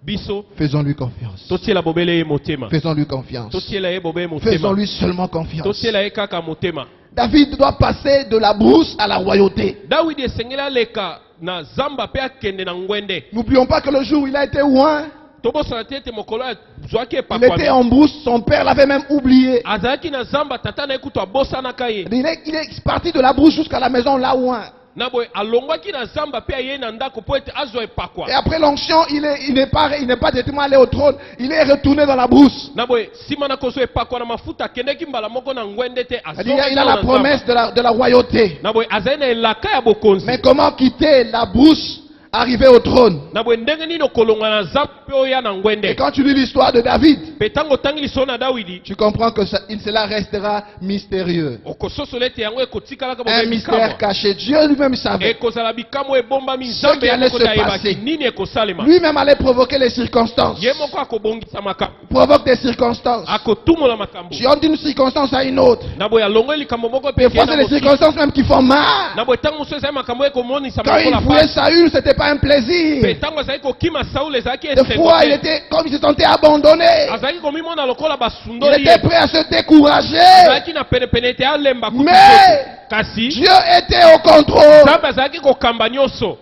biso faisons-lui confiance. totiela bobele ye motema Faisons-lui confiance. totiela ye bobele motema Faisons-lui seulement confiance. totiela ye kaka motema David doit passer de la brousse à la royauté. dawidi esengeli aleka na zamba mpe akende na ngwende N'oublions pas que le jour où il a été oint, tobosana te ete mokolo azwaki il était epakwami en brousse, son père l'avait même oublié. azalaki na zamba tata na ye kutu abosanaka ye Il est parti de la brousse jusqu'à la maison là oint. na boye alongwaki na zamba mpe ayei na ndako mpo ete azwa epakwa Et après l'onction, il n'est pas directement allé au trône, il est retourné dans la brousse. na boye nsima na kozwa epakwa na mafuta akendeki mbala moko na ngwende te C'est-à-dire, il a la promesse de la royauté. na boye azali na elaka ya bokonzi Mais comment quitter la brousse, arriver au trône? na boye ndenge nini okolonga na zamba mpe oya na Et ngwende quand tu lis l'histoire de David, mpe ntango otangi liso na dawidi tu comprends que cela restera mystérieux. okososola ete yango ekotikalaka Un bobe mystère bikamwa caché. Dieu lui-même savait. ekozala bikamwa ebombami Ce nzambe qui ye allait moko se te ayebaki passer. nini ekosalema Lui-même allait provoquer les circonstances. ye moko akobongisa makambo Provoque des circonstances. akotumola makambo J'en d'une circonstance à une autre. na boye alongoli likambo moko Des peke fois, c'est les circonstances même qui font mal. na boye ntango mosusu ezali makambo ekomonisa Quand il makola fouillait pasi Saül, c'était pas un plaisir. mpe ntango azalaki kokima saul ezalaki Des esengo fois, il te était comme il se sentait abandonné. azalaki komimona lokola Il basundoli était ye prêt à se décourager. azalaki na penepene ete alemba kutu Mais te. kasi Dieu était au contrôle. nzambe azalaki kokamba nyonso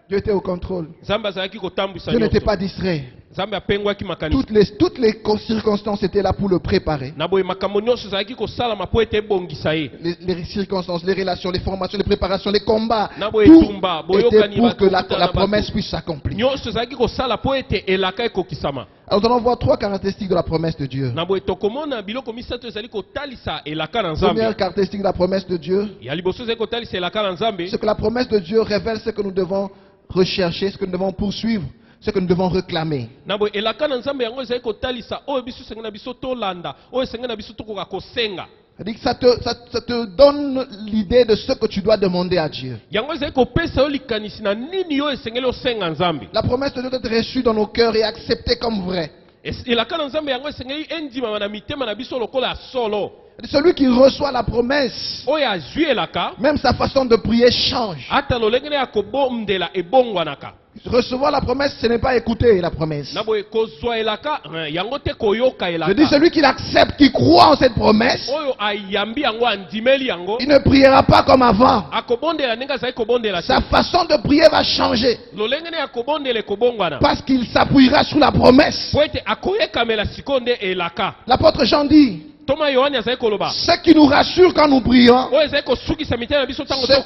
Dieu était au contrôle. nzambe azalaki kotambwisa Dieu n'était nyonso pas distrait. nzambe apengwaki makanisi Toutes les circonstances étaient là pour le préparer. na boye makambo nyonso ezalaki kosalama mpo ete ebongisa ye Les circonstances, les relations, les formations, les préparations, les combats. na boye Tout etumba était boyokani pour que bato, la promesse puisse s'accomplir. nyonso ezalaki kosala mpo ete elaka ekokisama Alors nous allons voir trois caractéristiques de la promesse de Dieu. na boye tokomona biloko misato ezali kotalisa elaka na nzambe Première caractéristique de la promesse de Dieu, ya liboso ezali kotalisa elaka na nzambe c'est que la promesse de Dieu révèle ce que nous devons rechercher, ce que nous devons poursuivre, ce que nous devons réclamer. na boye elaka na nzambe yango ezali kotalisa oyo biso esengeli na biso tolanda oyo esengeli na biso tokoka kosenga C'est-à-dire que ça te donne l'idée de ce que tu dois demander à Dieu. yango ezali kopesa yo likanisi na nini yo esengeli osenga nzambe La promesse de Dieu doit être reçue dans nos cœurs et acceptée comme vraie. elaka na nzambe yango esengeli endimama na mitema na biso lokola ya solo Celui qui reçoit la promesse, oyo azwi elaka même sa façon de prier change. ata lolenge na ya kobondela ebongwanaka Recevoir la promesse, ce n'est pas écouter la promesse. na boye kozwa elaka yango te koyoka Je dis elaka celui qui l'accepte, qui croit en cette promesse, oyo ayambi yango andimeli yango il ne priera pas comme avant. akobondela ndenge azali kobondela te Sa façon de prier va changer lolenge na ya kobondela ekobongwana parce qu'il s'appuiera sur la promesse. po ete akoyekamela sikoyo nde elaka L'apôtre Jean dit, Ce qui nous rassure quand nous prions, c'est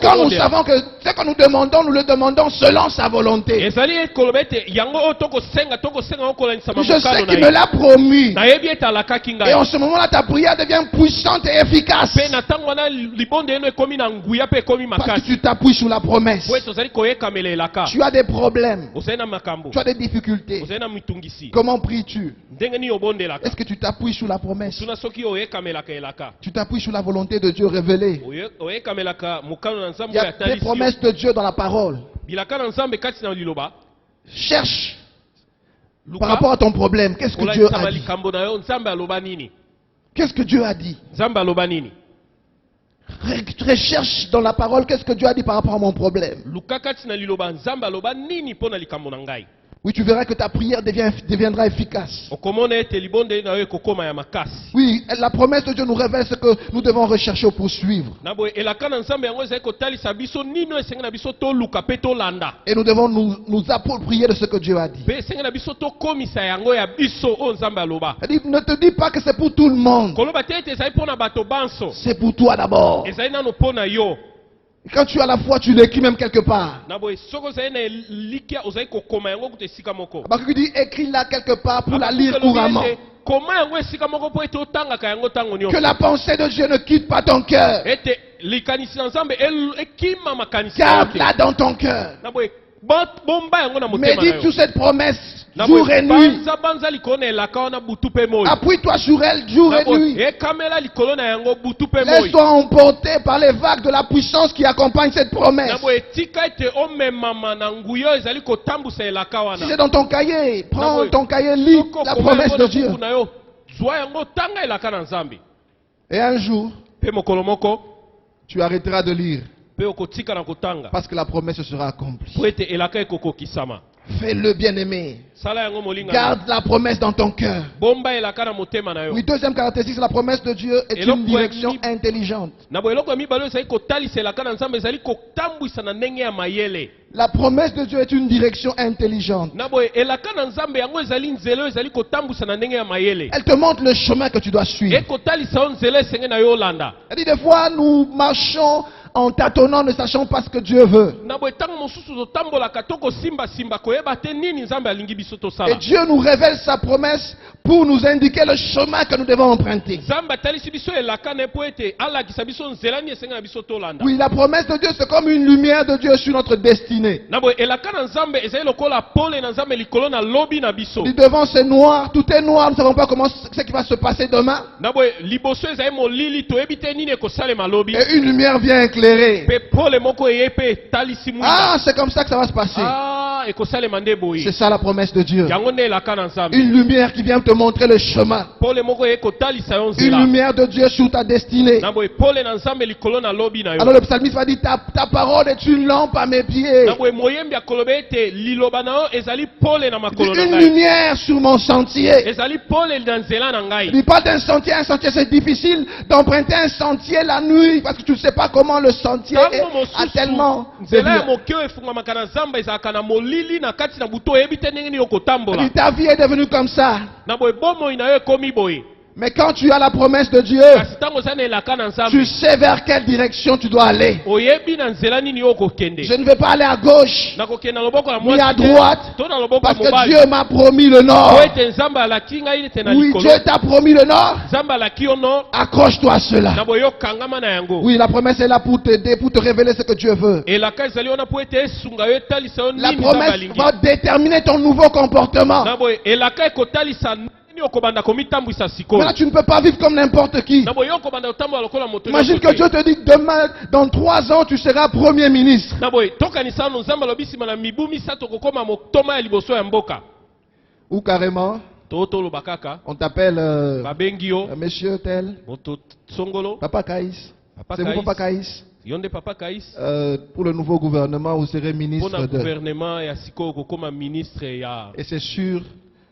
quand nous savons que ce que nous demandons, nous le demandons selon sa volonté. Je sais qu'il me l'a promis. Et en ce moment-là, ta prière devient puissante et efficace. Parce que tu t'appuies sur la promesse. Tu as des problèmes. Tu as des difficultés. Comment pries-tu? Est-ce que tu t'appuies sur la promesse? Tu t'appuies sur la volonté de Dieu révélée. Il y a des promesses de Dieu dans la parole. Cherche par rapport à ton problème. Qu'est-ce que Dieu a dit? Qu'est-ce que Dieu a dit? Recherche dans la parole qu'est-ce que Dieu a dit par rapport à mon problème. Oui, tu verras que ta prière deviendra efficace. Oui, la promesse de Dieu nous révèle ce que nous devons rechercher ou poursuivre. Et nous devons nous approprier de ce que Dieu a dit. Ne te dis pas que c'est pour tout le monde. C'est pour toi d'abord. Quand tu as la foi, tu l'écris même quelque part. Parce qu'il dit écris-la quelque part pour la lire couramment. Que la pensée de Dieu ne quitte pas ton cœur. Garde-la dans ton cœur. Médite sur cette promesse jour et nuit. Appuie-toi sur elle jour et nuit. Laisse-toi emporter par les vagues de la puissance qui accompagne cette promesse. Si c'est dans ton cahier, prends ton cahier, lis la promesse de Dieu. Et un jour, tu arrêteras de lire. Parce que la promesse sera accomplie. Fais-le, bien-aimé. Garde la promesse dans ton cœur. Oui, deuxième caractéristique, la promesse de Dieu est une direction intelligente. La promesse de Dieu est une direction intelligente. Elle te montre le chemin que tu dois suivre. Elle dit des fois nous marchons en tâtonnant, ne sachant pas ce que Dieu veut. Et Dieu nous révèle sa promesse pour nous indiquer le chemin que nous devons emprunter. Oui, la promesse de Dieu, c'est comme une lumière de Dieu sur notre destinée. Et devant c'est noir, tout est noir, nous ne savons pas comment ce qui va se passer demain. Et une lumière vient éclairer. Ah, c'est comme ça que ça va se passer. C'est ça la promesse de Dieu. Une lumière qui vient te montrer le chemin. Une lumière de Dieu sur ta destinée. Alors le psalmiste va dire ta parole est une lampe à mes pieds. Une lumière sur mon sentier. Il dit pas d'un sentier, un sentier c'est difficile d'emprunter un sentier la nuit parce que tu ne sais pas comment le sentier est tellement ta vie est devenue comme ça. Mais quand tu as la promesse de Dieu, tu sais vers quelle direction tu dois aller. Je ne vais pas aller à gauche ni à droite parce que Dieu m'a promis le nord. Oui, Dieu t'a promis le nord. Accroche-toi à cela. Oui, la promesse est là pour t'aider, pour te révéler ce que Dieu veut. La promesse va déterminer ton nouveau comportement. Maintenant, tu ne peux pas vivre comme n'importe qui. Imagine que Dieu te dit que demain, dans 3 ans, tu seras Premier ministre. Ou carrément, on t'appelle Monsieur tel, Papa Kaïs. C'est vous Papa Kaïs? Pour le nouveau gouvernement, vous serez ministre de... Et c'est sûr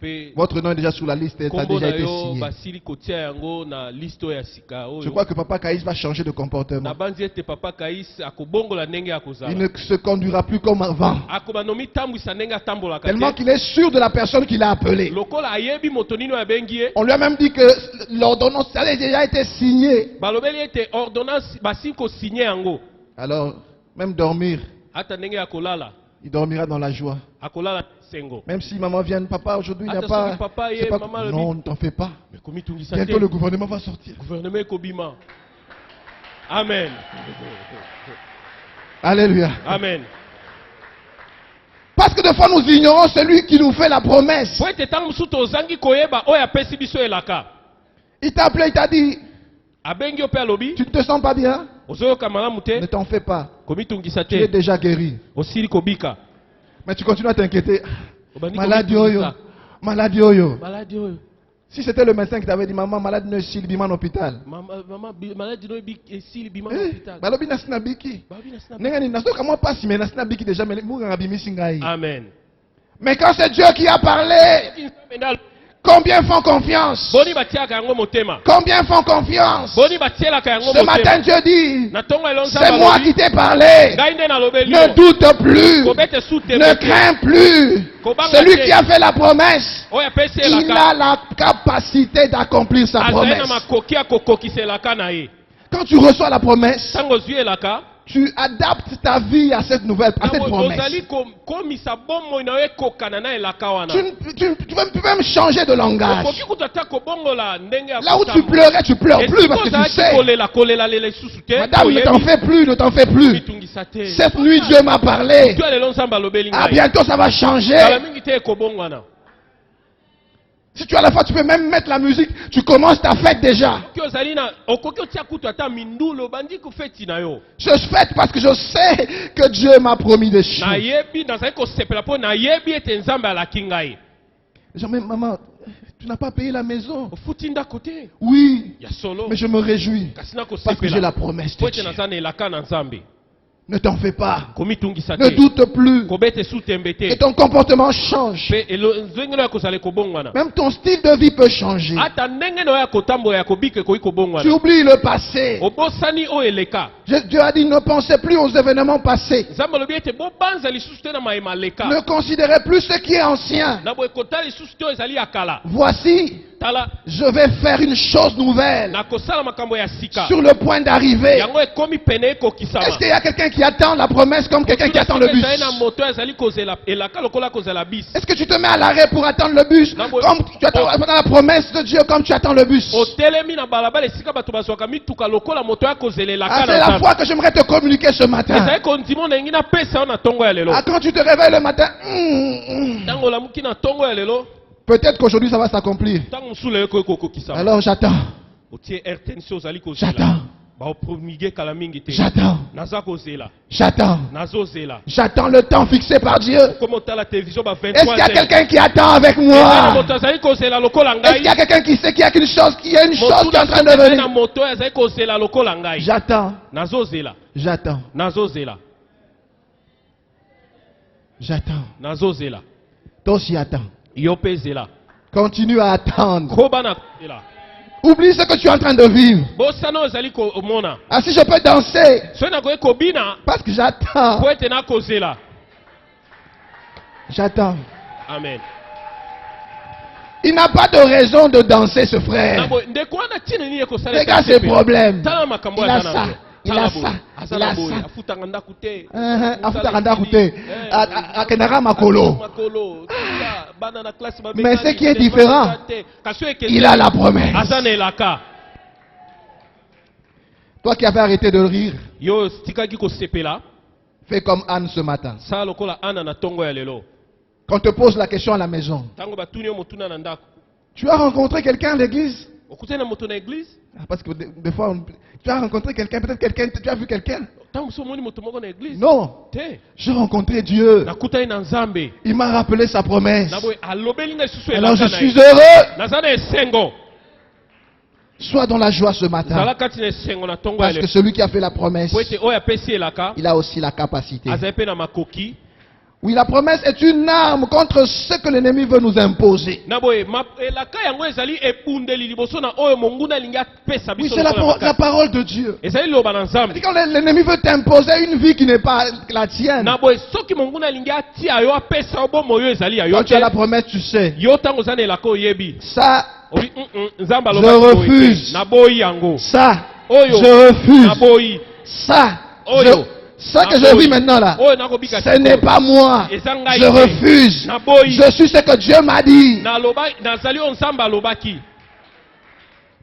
Pe Votre nom est déjà sur la liste, ça a kombo déjà na été yo signé. basili kotia yango na liste oyo ya sika Je oyo. crois que Papa Kaïs va changer de Na comportement. banzi ete papa Kaïs akobongola ndenge Il akozala. ne se conduira plus comme avant. Akobanomi tambwisa ndenge atambolaka Tellement te. qu'il est sûr de la personne qu'il a appelée. Lokola ayebi moto nini oyo abengi ye. On lui a même dit que l'ordonnance a déjà été signée. Balobeli ete ordonnance basili kosigner yango. Alors, même dormir, Ata ndenge akolala. il dormira dans la joie. Akolala sengo. Même si maman vient, papa, aujourd'hui, il n'y a Ata pas. soki papa c'est ye, pas- maman Non, ne t'en fais pas. Mais komitungisa Bientôt, te. le gouvernement va sortir. Gouvernement ekobima. Amen. Alléluia. Amen. Parce que des fois, nous ignorons celui qui nous fait la promesse. Po ete ntango mosusu tozangi koyeba oyo apesi biso elaka. Il t'a appelé, il t'a dit, Abengi yo mpe alobi. tu ne te sens pas bien? Ozoyoka malamu Ne te. t'en fais pas. Komitungisa Tu es te. déjà guéri. Osili kobika. Mais tu continues à t'inquiéter. Obandi Maladie oyo. komitungisa. Maladie oyo. Maladi oyo. Si c'était le médecin qui t'avait dit, maman, malade ne s'il bima en hôpital. Maladi no esili bima na Eh, hôpital. balobi na sina biki. Babi na sina- Nenga ni nasoka moi pas si mais na sina biki déjà mais munga bimisi ngai. Amen. Mais quand c'est Dieu qui a parlé, combien font confiance? Boni batiaka yango motema. Combien font confiance? Boni batielaka yango Ce matin motema. Dieu dit, Na tongo elonza c'est moi qui t'ai parlé. Ngai nde nalobeli Ne yo. doute plus. Kobete su te Ne bete. crains plus. Kobanga Celui te. qui a fait la promesse, Oyo apesi il elaka. a la capacité d'accomplir sa Azali na promesse. makoki ya kokokisa elaka na ye. Quand tu reçois la promesse, Ntango ozwi elaka. tu adaptes ta vie à cette nouvelle, à cette promesse. Ozali komisa bomoi na yo ekokana na elaka wana. Tu peux même changer de langage. Okoki kuta ata kobongola ndenge ya Là où tu kotambola. pleurais, tu pleures plus parce que tu sais. kolela lela lisusu te. Madame, ne t'en Oyebi. fais plus, ne t'en fais plus. Mitungisa te. Cette nuit, Dieu m'a parlé. Tu alelo nzambe alobeli Ah, ngai. bientôt, ça va changer. Kala mingi te ekobongwana. Si tu as la foi, tu peux même mettre la musique. Tu commences ta fête déjà. Okoki ozali na okoki otia kutu ata mindulu obandi kofeti na yo. Je fête parce que je sais que Dieu m'a promis des choses. Nayebi nazali kosepela mpo nayebi ete nzambe alaki ngai. Jamais, maman, tu n'as pas payé la maison. Ofuti ndako te. Oui, Ya solo. mais je me réjouis Kasi na parce que j'ai la kosepela. promesse Po de ete Dieu. naza na elaka na nzambe. Ne t'en fais pas. Komitungisa Ne te. doute plus. Kobete su tembe Et te. ton comportement change. Mpe nzengelo ya kozala ekobongwana. Même ton style de vie peut changer. Ata ndenge na yo ya kotambola ya kobika ekoki Tu kobongwana. oublies le passé. Obosani oyo eleka. Dieu a dit ne pensez plus aux événements passés. Nzambe alobi ete bobanza lisusu te na mayema leka. Ne considérez plus ce qui est ancien. Na boye kotala lisusu te oyo ezali ya kala. Voici, Tala je vais faire une chose nouvelle. na kosala makambo ya sika. Sur le point d'arriver. Yango ekomi pene ekokisama. Est-ce qu'il y a quelqu'un qui attend la promesse comme quelqu'un qui attend le bus? ezali na moto ezali kozela elaka lokola kozela bis. Est-ce que tu te mets à l'arrêt pour attendre le bus Non, comme tu attends la promesse de Dieu comme tu attends le bus? Otelemi na balabala esika bato bazwaka mituka lokola moto ya kozela Ah, elaka c'est na la nzambe. foi que j'aimerais te communiquer ce matin. Ezali kondima na yengi na pesa yo na tongo ya lelo. Ah, quand tu te réveilles le matin, Ntango olamuki na tongo ya lelo, peut-être qu'aujourd'hui ça va s'accomplir. ntango mosusu lelo ekoki kokokisama. Alors j'attends, Otie RTNC ozali kozela. j'attends, Baopromulge kala mingi te. j'attends, Naza kozela. j'attends. Nazozela. J'attends le temps fixé par Dieu. Comme on la télévision, bah Est-ce qu'il y a 23h. quelqu'un qui attend avec moi? Est-ce qu'il y a quelqu'un qui sait qu'il y a une chose qui est en train de venir? J'attends, Nazozela. j'attends, Nazozela. j'attends. Nazozela. Toi aussi attends. Yopezela. Continue à attendre. Kobana kozela. Oublie ce que tu es en train de vivre. Bosano ezali ko mona. Ah, si je peux danser, Soena ko ekobina, parce que j'attends, po ete na kozela. j'attends. Amen. Il n'a pas de raison de danser, ce frère. Nabo ndeko wana tine ni ekosala. Regarde ses problèmes. Tala makambo Il ya a tana. ça, il a ça, il a ça. Afutanga ndaku te. Afutaka ndaku te. Akendaka makolo. Makolo. Bana na classe ba. Mais ce qui est différent, il a la promesse. Azana elaka. Toi qui avais arrêté de rire, Yo stikaki ko sepela. fais comme Anne ce matin. Sa lokola ana na tongo ya lelo. Quand on te pose la question à la maison, Tango batuni yo motuna na ndako. tu as rencontré quelqu'un à l'église? Okute na moto na église? Parce que des fois, tu as rencontré quelqu'un, peut-être quelqu'un, tu as vu quelqu'un? Tango so moni moto moko na église? Non, Te. j'ai rencontré Dieu. Nakutani na Nzambe. Il m'a rappelé sa promesse. Na boy alobeli nga susu Alors je elaka na suis ye. heureux. Nazana esengo. Sois dans la joie ce matin. Zala kati na esengo na tongo ya Parce que lelo. celui qui a fait la promesse, Po ete oyo apesi elaka. il a aussi la capacité. Azali pe na makoki. Oui, la promesse est une arme contre ce que l'ennemi veut nous imposer. Na boye elaka yango ezali ebundeli liboso na oyo monguna lingi apesa Oui, biso c'est lokola la parole de Dieu. ezali loba na nzambe. Quand l'ennemi veut t'imposer une vie qui n'est pas la tienne, Na boye soki monguna lingi atia yo apesa yo bomo yo ezali ya yo quand tu as la te promesse, tu sais. yo ntango oza na elaka oyebi Ça, obi nzambe je aloba refuse. na boyi yango Ça, oyo je refuse. na boyi Ça, Oyo. ça que je vis maintenant là, oyo nakobika ce n'est pas moi. Eza ngai Je te. refuse. Na boyi Je suis ce que Dieu m'a dit. nazali oyo nzambe alobaki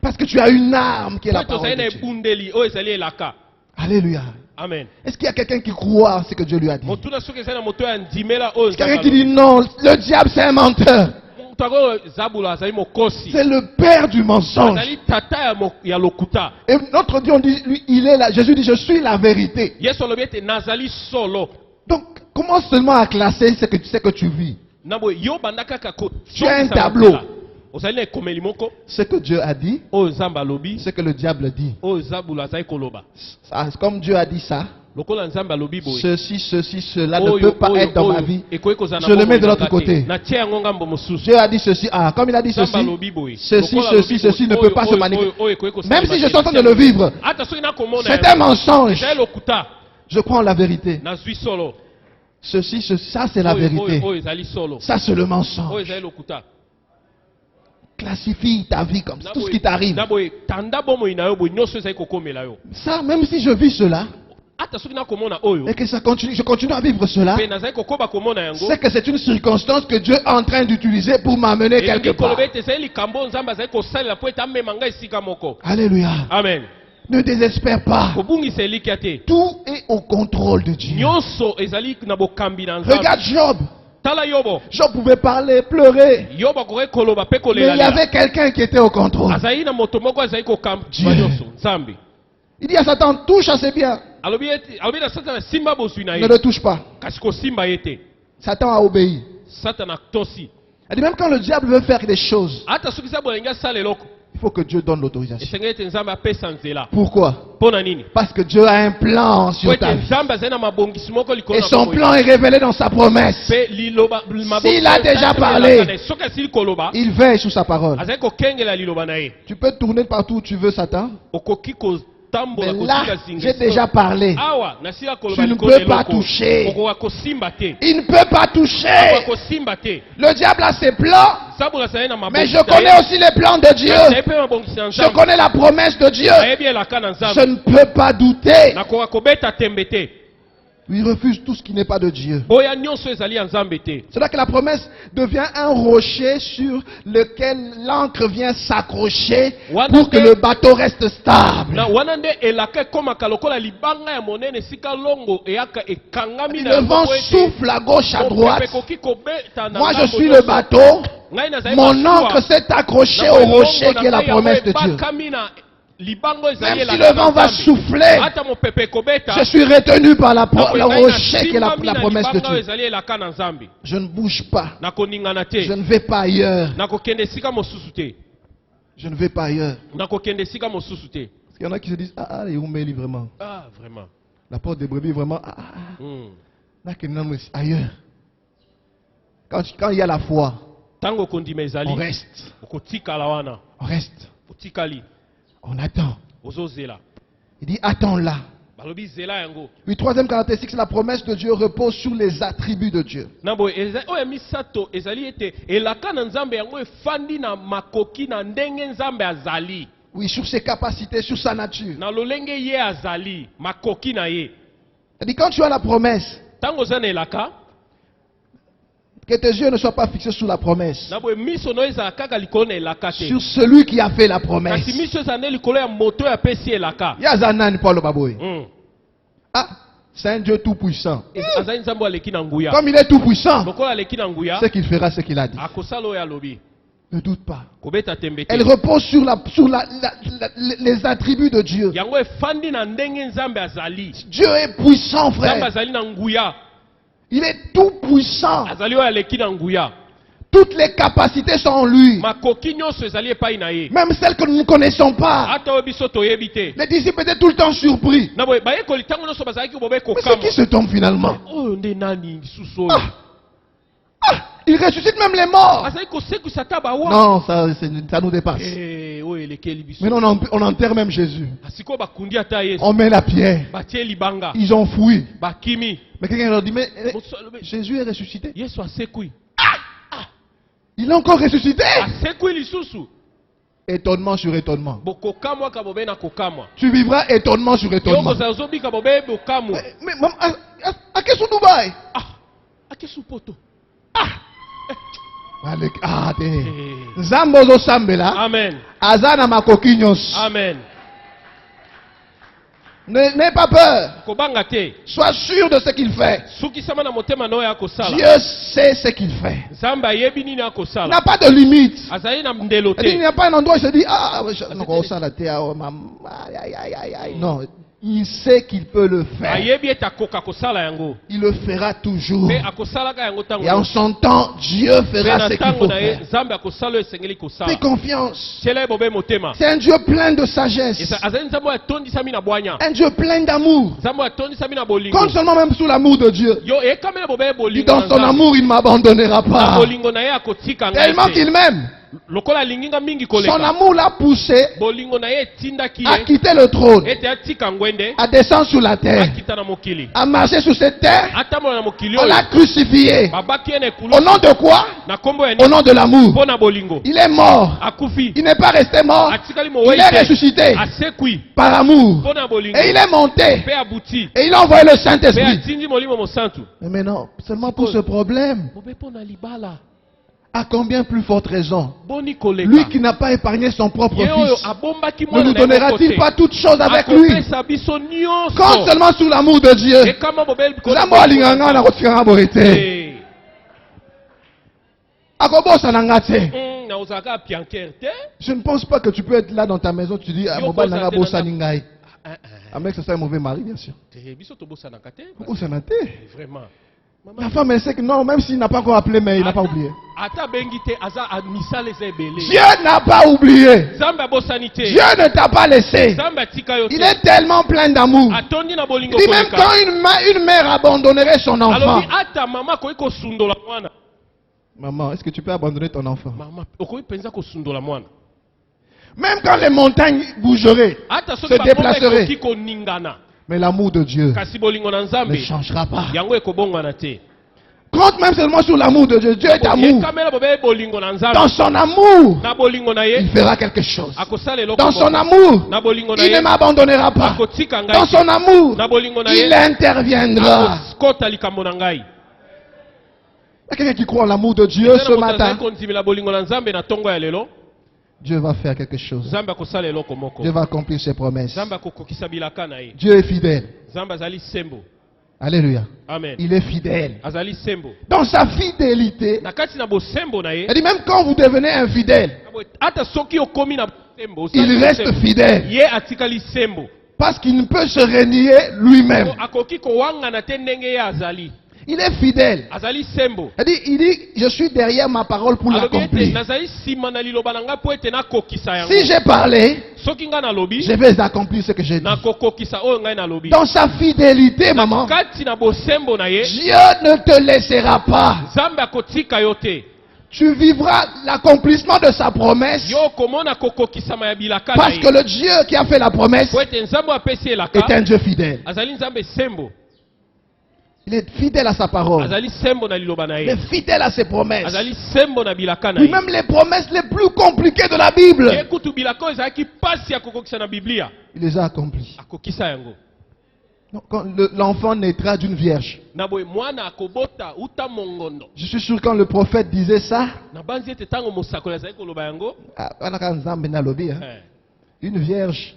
Parce que tu as une arme qui est la po tozali parole na de Dieu. ebundeli oyo ezali elaka. Alléluia. Amen. Est-ce qu'il y a quelqu'un qui croit en ce que Dieu lui a dit? motuna soki ezali na moto oyo andimela oyo Quelqu'un qui dit non, le diable c'est un menteur. moto oyo zabula azali mokosi C'est le père du mensonge. azali tata ya lokuta. Et notre Dieu, on dit, lui, il est là. Jésus dit, je suis la vérité. Yesu alobi ete nazali solo. Donc, commence seulement à classer ce que tu sais que tu vis. Na boye yo banda kaka Tu as un tableau. ozali na ekomeli moko Ce que Dieu a dit, oyo nzambe alobi ce que le diable dit. oyo zabula azali koloba. Ça, comme Dieu a dit ça, lokola nzambe alobi boye ceci, cela ne peut pas être dans ma vie. ekoki kozala na Je le bomoi mets de na l'autre nga te. côté. natie yango ngambo mosusu. Dieu a dit ceci. Ah, comme il a dit nzambe ceci, alobi boye ceci, Lokola ceci, alobi ceci boye, ne peut pas se manifester. oyo ekoki kosalema Même si je te, suis en train de le vivre, ata soki nakomona c'est yango, un mensonge. ezali lokuta Je crois en la vérité. nazwi solo. Ceci, ça c'est la Oyo, vérité. oyo ezali solo. Ça c'est le oyo mensonge. ezali lokuta. Classifie ta vie comme ça, tout ce qui t'arrive. na boye tanda bomoi na yo boye nyonso ezali kokomela yo. Ça, même si je vis cela, ata soki nakomona oyo et que ça continue, je continue à vivre cela, mpe nazali kokoba komona yango c'est que c'est une circonstance que Dieu est en train d'utiliser pour m'amener quelque elingi part. koloba ete ezali likambo nzambe azali kosalela po ete amema ngai esika moko. Alléluia. Amen. Ne désespère pas. kobungisa elikya te. Tout est au contrôle de Dieu. nyonso ezali na bokambi na nzambe. Regarde Job. tala yobo. Job pouvait parler, pleurer. yobo akoki koloba mpe Mais il y kolela. avait quelqu'un qui était au contrôle. azali na moto moko azali kokamba Dieu. nyonso nzambe. Il dit à Satan, touche à ses biens. alobi na satana simba bozwi na Ne ye le touche pas. kasi kosimba ye te. Satan a obéi. satana tosi. Elle dit même quand le diable veut faire des choses, ata soki za bolingi asala eloko il faut que Dieu donne l'autorisation. esengeli ete nzambe apesa nzela. Pourquoi? mpo na nini? Parce que Dieu a un plan po sur ete ta vie. nzambe azali na mabongisi moko likolo Et na son bomoi. plan est révélé dans sa promesse. Mpe liloba mabongisi S'il a oyo déjà Nzambe parlé, elaka na ye. soki asili koloba Il veille sur sa parole. azali kokengela liloba na ye. Tu peux tourner partout où tu veux, Satan. okoki kotambola Mais là, kotika j'ai déjà parlé. awa nasila koloba Tu ne likolo peux ya pas eloko. toucher. okoka kosimba te. Il ne peut pas toucher. okoka kosimba te. Le diable a ses plans, nzambe azali na mais mabongisi je connais aussi les plans de Dieu Dieu. mpe mabongisi na Je nzambe. connais la promesse de Dieu. nayebi elaka na Je nzambe. ne peux pas douter. nakoka kobeta tembe te. Il refuse tout ce qui n'est pas de Dieu. boya nyonso ezali ya nzambe te. C'est là que la promesse devient un rocher sur lequel l'encre vient s'accrocher pour que le bateau reste stable. na wana nde elaka ekomaka lokola libanga ya monene esika longo eyaka ekangami na Le yango vent po ete souffle à gauche, à droite. mopepe ekoki kobeta na Moi, je ngambo suis nyonso. le bateau. Ngai nazali Mon masuwa. encre s'est accrochée Na au molongo rocher na qui est la ngai yango promesse de Dieu. ebakami na libango ezali Même si elaka le vent na va Nzambe. souffler, ata mopepe ekobeta je suis retenu par le ezali rocher qui est la nasimbami na promesse de libanga oyo Dieu. ezali elaka na nzambe. Je ne bouge pas. nakoningana Je te. ne vais pas ailleurs. nakokende esika mosusu te. Je ne vais pas ailleurs. nakokende esika mosusu te. Parce qu'il y en a qui se disent, ah, les Ouméli, vraiment. ah vraiment. La porte des brebis, vraiment. Là, qu'il y en a ailleurs. Quand il y a la foi, ntango okondima on ezali reste. okotikala wana On reste. otikali On attend. ozozela. Il dit, attends là. balobi zela yango. Oui, troisième caractéristique, la promesse de Dieu repose sur les attributs de Dieu. na boye oyo ya misato ezali ete elaka na nzambe yango efandi na makoki na ndenge nzambe azali. Oui, sur ses capacités, sur sa nature. na lolenge ye azali makoki na ye. C'est-à-dire, quand tu as la promesse, ntango oza na elaka que tes yeux ne soient pas fixés sur la promesse, na boye miso no ezala kaka likolo na elaka te. sur celui qui a fait la promesse. kasi miso eza nde likolo ya moto oyo apesi elaka. Yazanan Paul Baboy. Mm. Ah, c'est un Dieu tout-puissant. azali nzambe aleki na nguya. Comme il est tout-puissant, lokola aleki na nguya c'est qu'il fera ce qu'il a dit. akosala oyo alobi. Ne doute pas. kobeta tembe te. Elle repose sur les attributs de Dieu. yango efandi na ndenge nzambe azali. Dieu est puissant, nzambe frère. azali na nguya. Il est tout puissant. azali oyo aleki na nguya. Toutes les capacités sont en lui. makoki nyonso ezali epai na ye. Même celles que nous ne connaissons pas. ata oyo biso toyebi te. Les disciples étaient tout le temps surpris. na boye bayekoli ntango nyonso bazalaki bobe Mais c'est kokama. qui cet homme finalement? oyo oyo nde nani lisusu oyo Il ressuscite même les morts. azali kosekisa ata bawa Non, ça nous dépasse. oyo elekeli biso Maintenant, on enterre même Jésus. sikoyo bakundi ata yesu On met la pierre. batie libanga Ils ont fui. bakimi Mais quelqu'un leur dit, mais Mosusu alobi, Jésus est ressuscité. yesu asekwi Il est encore ressuscité. asekwi lisusu Étonnement sur étonnement. bokokamwaka bobe na kokamwa Tu vivras étonnement sur yo étonnement. kozala ozobika bobe bokamwa Mais maman, à quel Dubaï? akesu poto Zambozo Sambela. amen Azana Makokinyos. amen N'aie pas peur. kobanga te Sois sûr de ce qu'il fait. sukisama na motema na oyo akosala Dieu sait ce qu'il fait. nzambe ayebi nini Il n'a akosala pas de limite. azali na ndelo Il n'y te a pas un endroit où il se dit, non, ça, la terre, non, il sait qu'il peut le faire. ayebi ete akoka kosala yango Il le fera toujours. mpe akosalaka yango ntango Et en son temps, Dieu mpe fera na ce qu'il ntango faut na ye faire. nzambe akosala oyo esengeli Fais kosala confiance. tiela ye bobe motema C'est un Dieu plein de sagesse. azali nzambe oyo atondisami na bwanya Un Dieu plein d'amour. nzambe oyo atondisami na bolingo Compte seulement même sous l'amour de Dieu. yo ekamela bobe Et bolingo dans na son nzambe amour, il ne m'abandonnera na pas. bolingo na ye akotika ngai Tellement te qu'il m'aime. lokola alingi nga mingi Son koleka amour l'a poussé bolingo na ye etindaki à ye quitter le trône, ete atika ngwende à descendre sur la terre, akita na mokili à marcher sur cette terre. atambola na mokili On oyo l'a crucifié. babaki ye na Au ekulu nom de quoi? na nkombo ya Au nini nom de l'amour. mpo na bolingo Il est mort. akufi Il n'est pas resté mort. atikali Il mowei est te ressuscité asekwi par amour. mpo na bolingo Et il est monté. mpe abuti Et il a envoyé le mpe Saint-Esprit. atindi molimo mosantu Mais maintenant, seulement pour ce problème, bobe mpo na libala à combien plus forte raison? boni Lui koleka qui n'a pas épargné son propre ye oyo fils, abombaki ne mwana nous na ye moko donnera-t-il te pas toutes choses avec lui? akopesa biso Compte nyonso seulement sur l'amour de Dieu. ekama bobe Zambo alinganga na kotikanga boye te. Akobosa na nga te. naozalaka pianker te Je ne pense pas que tu peux être là dans ta maison, tu dis, ah, mobile nanga bosa ningai. Un mec, c'est ça un mauvais mari, bien sûr. te biso tobosanaka te Bosa na te. vraiment La femme, elle sait que non, même s'il n'a pas encore appelé, mais il n'a pas oublié. ata bengi te aza misala eza ebele Dieu n'a pas oublié. nzambe abosani te Dieu ne t'a pas laissé. nzambe atika yo Il te est tellement plein d'amour. atondi na Il bolingo dit même koleka quand une mère abandonnerait son enfant. alobi ata mama akoki kosundola mwana Maman, est-ce que tu peux abandonner ton enfant? mama okoki mpenza kosundola mwana Même quand les montagnes bougeraient, ata se soki bangomba déplaceraient. ekoki koningana Mais l'amour de Dieu kasi bolingo na ne nzambe changera pas. yango ekobongana te Compte même seulement sur l'amour de Dieu. Dieu est amour. yekamela bobe bolingo na Dans nzambe son amour, na bolingo na il ye fera quelque chose. akosala eloko Dans son moko. amour, na bolingo na il ne ye m'abandonnera pas. akotika Dans ngai son amour, na bolingo na il ye interviendra. akokota likambo na ngai Il y a quelqu'un qui croit en l'amour de Dieu Eza ce na moto azali matin. kondimela bolingo na nzambe na ntongo ya lelo Dieu va faire quelque chose. nzambe akosala eloko moko Dieu va accomplir ses promesses. nzambe akokokisa bilaka na ye Dieu est fidèle. nzambe azali sembo Alléluia. amen Il est fidèle. azali sembo Dans sa fidélité, na kati na bosembo na ye elle dit même quand vous devenez infidèle, ata soki okomi na bosembo osali il reste bosembo, fidèle. ye atikali sembo Parce qu'il ne peut se renier lui-même. akoki kowangana te ndenge ye azali Il est fidèle. azali sembo Il dit, je suis derrière ma parole pour alobi ete l'accomplir. nazali nsima na liloba na ngai mpo ete nakokisa yango Si j'ai parlé, soki ngai nalobi je vais accomplir ce que j'ai dit. nakokokisa oyo ngai nalobi Dans sa fidélité, maman, kati na bosembo na ye Dieu ne te laissera pas. nzambe akotika yo te Tu vivras l'accomplissement de sa promesse yo okomona kokokisama ya bilaka na parce que ye le Dieu qui a fait la promesse po ete nzambe apesi est elaka un Dieu fidèle. azali nzambe sembo Il est fidèle à sa parole. azali sembo na liloba na Il ye est fidèle à ses promesses. azali sembo na bilaka na Oui, ye même les promesses les plus compliquées de la Bible, ye kutu bilaka oyo ezalaki pasi ya kokokisa na biblia il les a accomplies. akokisa yango Donc, quand l'enfant naîtra d'une vierge. na boye mwana akobota uta mongondo Je suis sûr quand le prophète disait ça, na banzi ete ntango mosakoli azali koloba yango wana nzambe nalobi, hein, une vierge